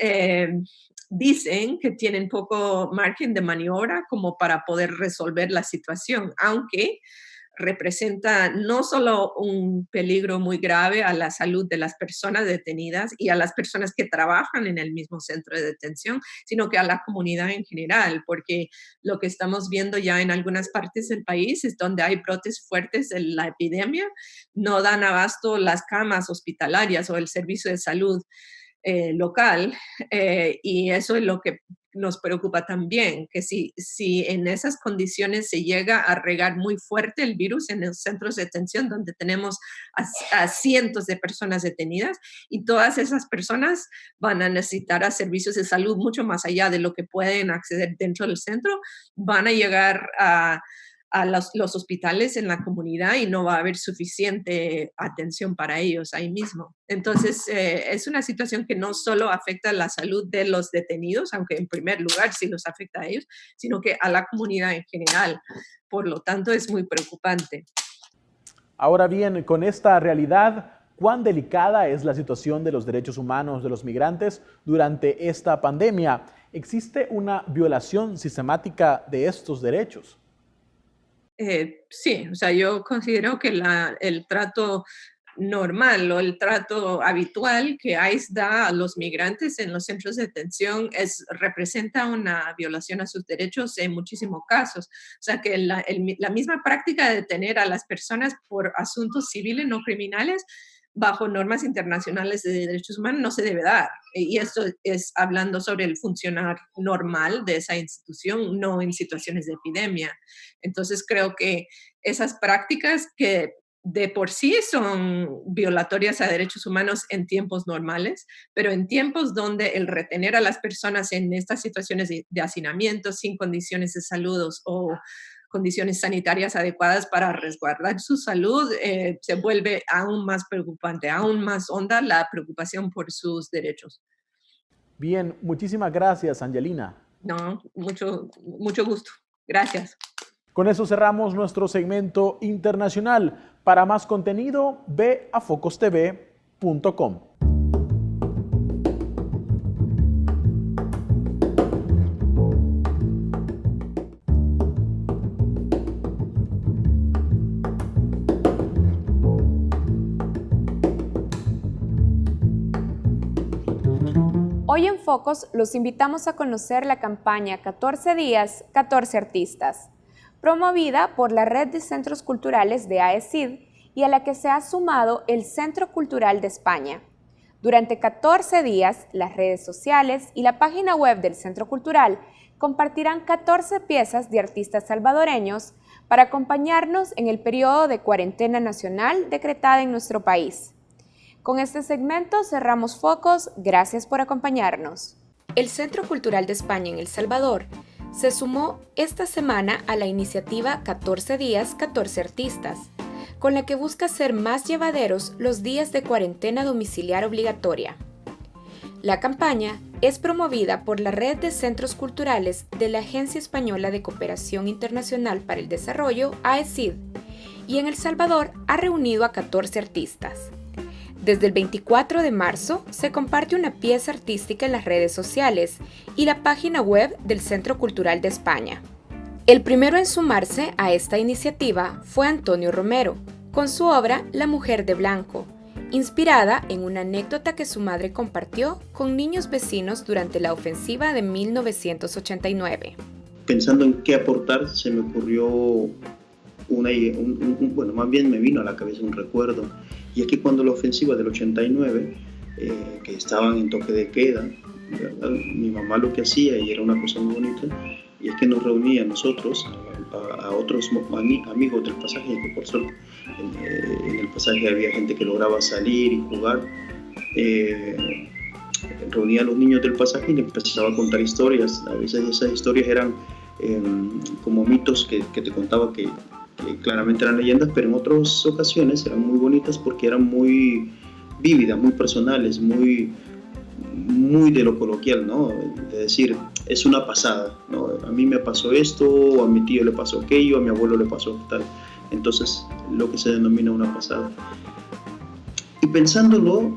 dicen que tienen poco margen de maniobra como para poder resolver la situación, aunque representa no solo un peligro muy grave a la salud de las personas detenidas y a las personas que trabajan en el mismo centro de detención, sino que a la comunidad en general, porque lo que estamos viendo ya en algunas partes del país es donde hay brotes fuertes de la epidemia, no dan abasto las camas hospitalarias o el servicio de salud local, y eso es lo que nos preocupa también, que si en esas condiciones se llega a regar muy fuerte el virus en los centros de detención donde tenemos a cientos de personas detenidas y todas esas personas van a necesitar a servicios de salud mucho más allá de lo que pueden acceder dentro del centro, van a llegar a a los hospitales en la comunidad y no va a haber suficiente atención para ellos ahí mismo. Entonces, es una situación que no solo afecta la salud de los detenidos, aunque en primer lugar sí los afecta a ellos, sino que a la comunidad en general. Por lo tanto, es muy preocupante. Ahora bien, con esta realidad, ¿cuán delicada es la situación de los derechos humanos de los migrantes durante esta pandemia? ¿Existe una violación sistemática de estos derechos? Sí, o sea, yo considero que el trato normal o el trato habitual que ICE da a los migrantes en los centros de detención representa una violación a sus derechos en muchísimos casos. O sea, que la misma práctica de detener a las personas por asuntos civiles no criminales bajo normas internacionales de derechos humanos no se debe dar. Y esto es hablando sobre el funcionar normal de esa institución, no en situaciones de epidemia. Entonces creo que esas prácticas que de por sí son violatorias a derechos humanos en tiempos normales, pero en tiempos donde el retener a las personas en estas situaciones de hacinamiento sin condiciones de salud o condiciones sanitarias adecuadas para resguardar su salud, se vuelve aún más preocupante, aún más honda la preocupación por sus derechos. Bien, muchísimas gracias, Angelina. No, mucho gusto. Gracias. Con eso cerramos nuestro segmento internacional. Para más contenido, ve a focostv.com. Hoy en Focos los invitamos a conocer la campaña 14 días, 14 artistas, promovida por la Red de Centros Culturales de AECID y a la que se ha sumado el Centro Cultural de España. Durante 14 días, las redes sociales y la página web del Centro Cultural compartirán 14 piezas de artistas salvadoreños para acompañarnos en el periodo de cuarentena nacional decretada en nuestro país. Con este segmento cerramos Focos. Gracias por acompañarnos. El Centro Cultural de España en El Salvador se sumó esta semana a la iniciativa 14 días, 14 artistas, con la que busca hacer más llevaderos los días de cuarentena domiciliar obligatoria. La campaña es promovida por la Red de Centros Culturales de la Agencia Española de Cooperación Internacional para el Desarrollo, AECID, y en El Salvador ha reunido a 14 artistas. Desde el 24 de marzo se comparte una pieza artística en las redes sociales y la página web del Centro Cultural de España. El primero en sumarse a esta iniciativa fue Antonio Romero, con su obra La Mujer de Blanco, inspirada en una anécdota que su madre compartió con niños vecinos durante la ofensiva de 1989. Pensando en qué aportar, se me ocurrió bueno, más bien me vino a la cabeza un recuerdo. Y es que cuando la ofensiva del 89, que estaban en toque de queda, ¿verdad? Mi mamá lo que hacía, y era una cosa muy bonita, y es que nos reunía a nosotros, a otros amigos del pasaje, que por suerte en el pasaje había gente que lograba salir y jugar, reunía a los niños del pasaje y les empezaba a contar historias. A veces esas historias eran como mitos que te contaba que claramente eran leyendas, pero en otras ocasiones eran muy bonitas porque eran muy vívidas, muy personales, muy de lo coloquial, ¿no? De decir, es una pasada, ¿no? A mí me pasó esto, o a mi tío le pasó aquello, a mi abuelo le pasó tal. Entonces, lo que se denomina una pasada. Y pensándolo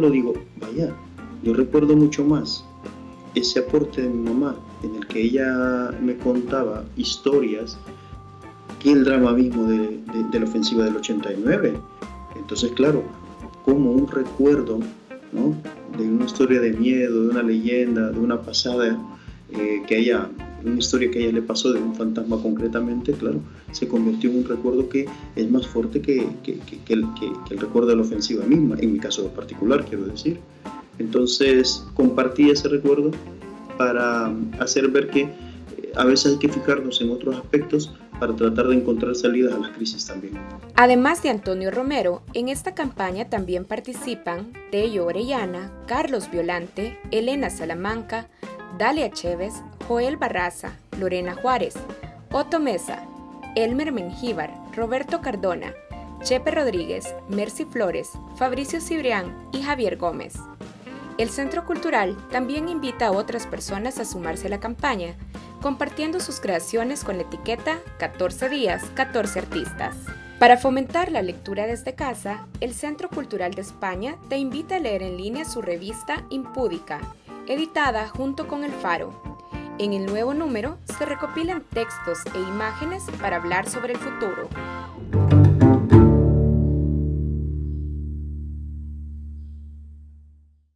digo, vaya, yo recuerdo mucho más ese aporte de mi mamá, en el que ella me contaba historias, que el drama mismo de la ofensiva del 89. Entonces, claro, como un recuerdo, ¿no?, de una historia de miedo, de una leyenda, de una pasada, una historia que a ella le pasó, de un fantasma concretamente, claro, se convirtió en un recuerdo que es más fuerte que el recuerdo de la ofensiva misma, en mi caso particular, quiero decir. Entonces, compartí ese recuerdo para hacer ver que a veces hay que fijarnos en otros aspectos para tratar de encontrar salidas a las crisis también. Además de Antonio Romero, en esta campaña también participan Tello Orellana, Carlos Violante, Elena Salamanca, Dalia Chévez, Joel Barraza, Lorena Juárez, Otto Mesa, Elmer Mengíbar, Roberto Cardona, Chepe Rodríguez, Mercy Flores, Fabricio Cibrián y Javier Gómez. El Centro Cultural también invita a otras personas a sumarse a la campaña, compartiendo sus creaciones con la etiqueta 14 días, 14 artistas. Para fomentar la lectura desde casa, el Centro Cultural de España te invita a leer en línea su revista Impúdica, editada junto con El Faro. En el nuevo número se recopilan textos e imágenes para hablar sobre el futuro.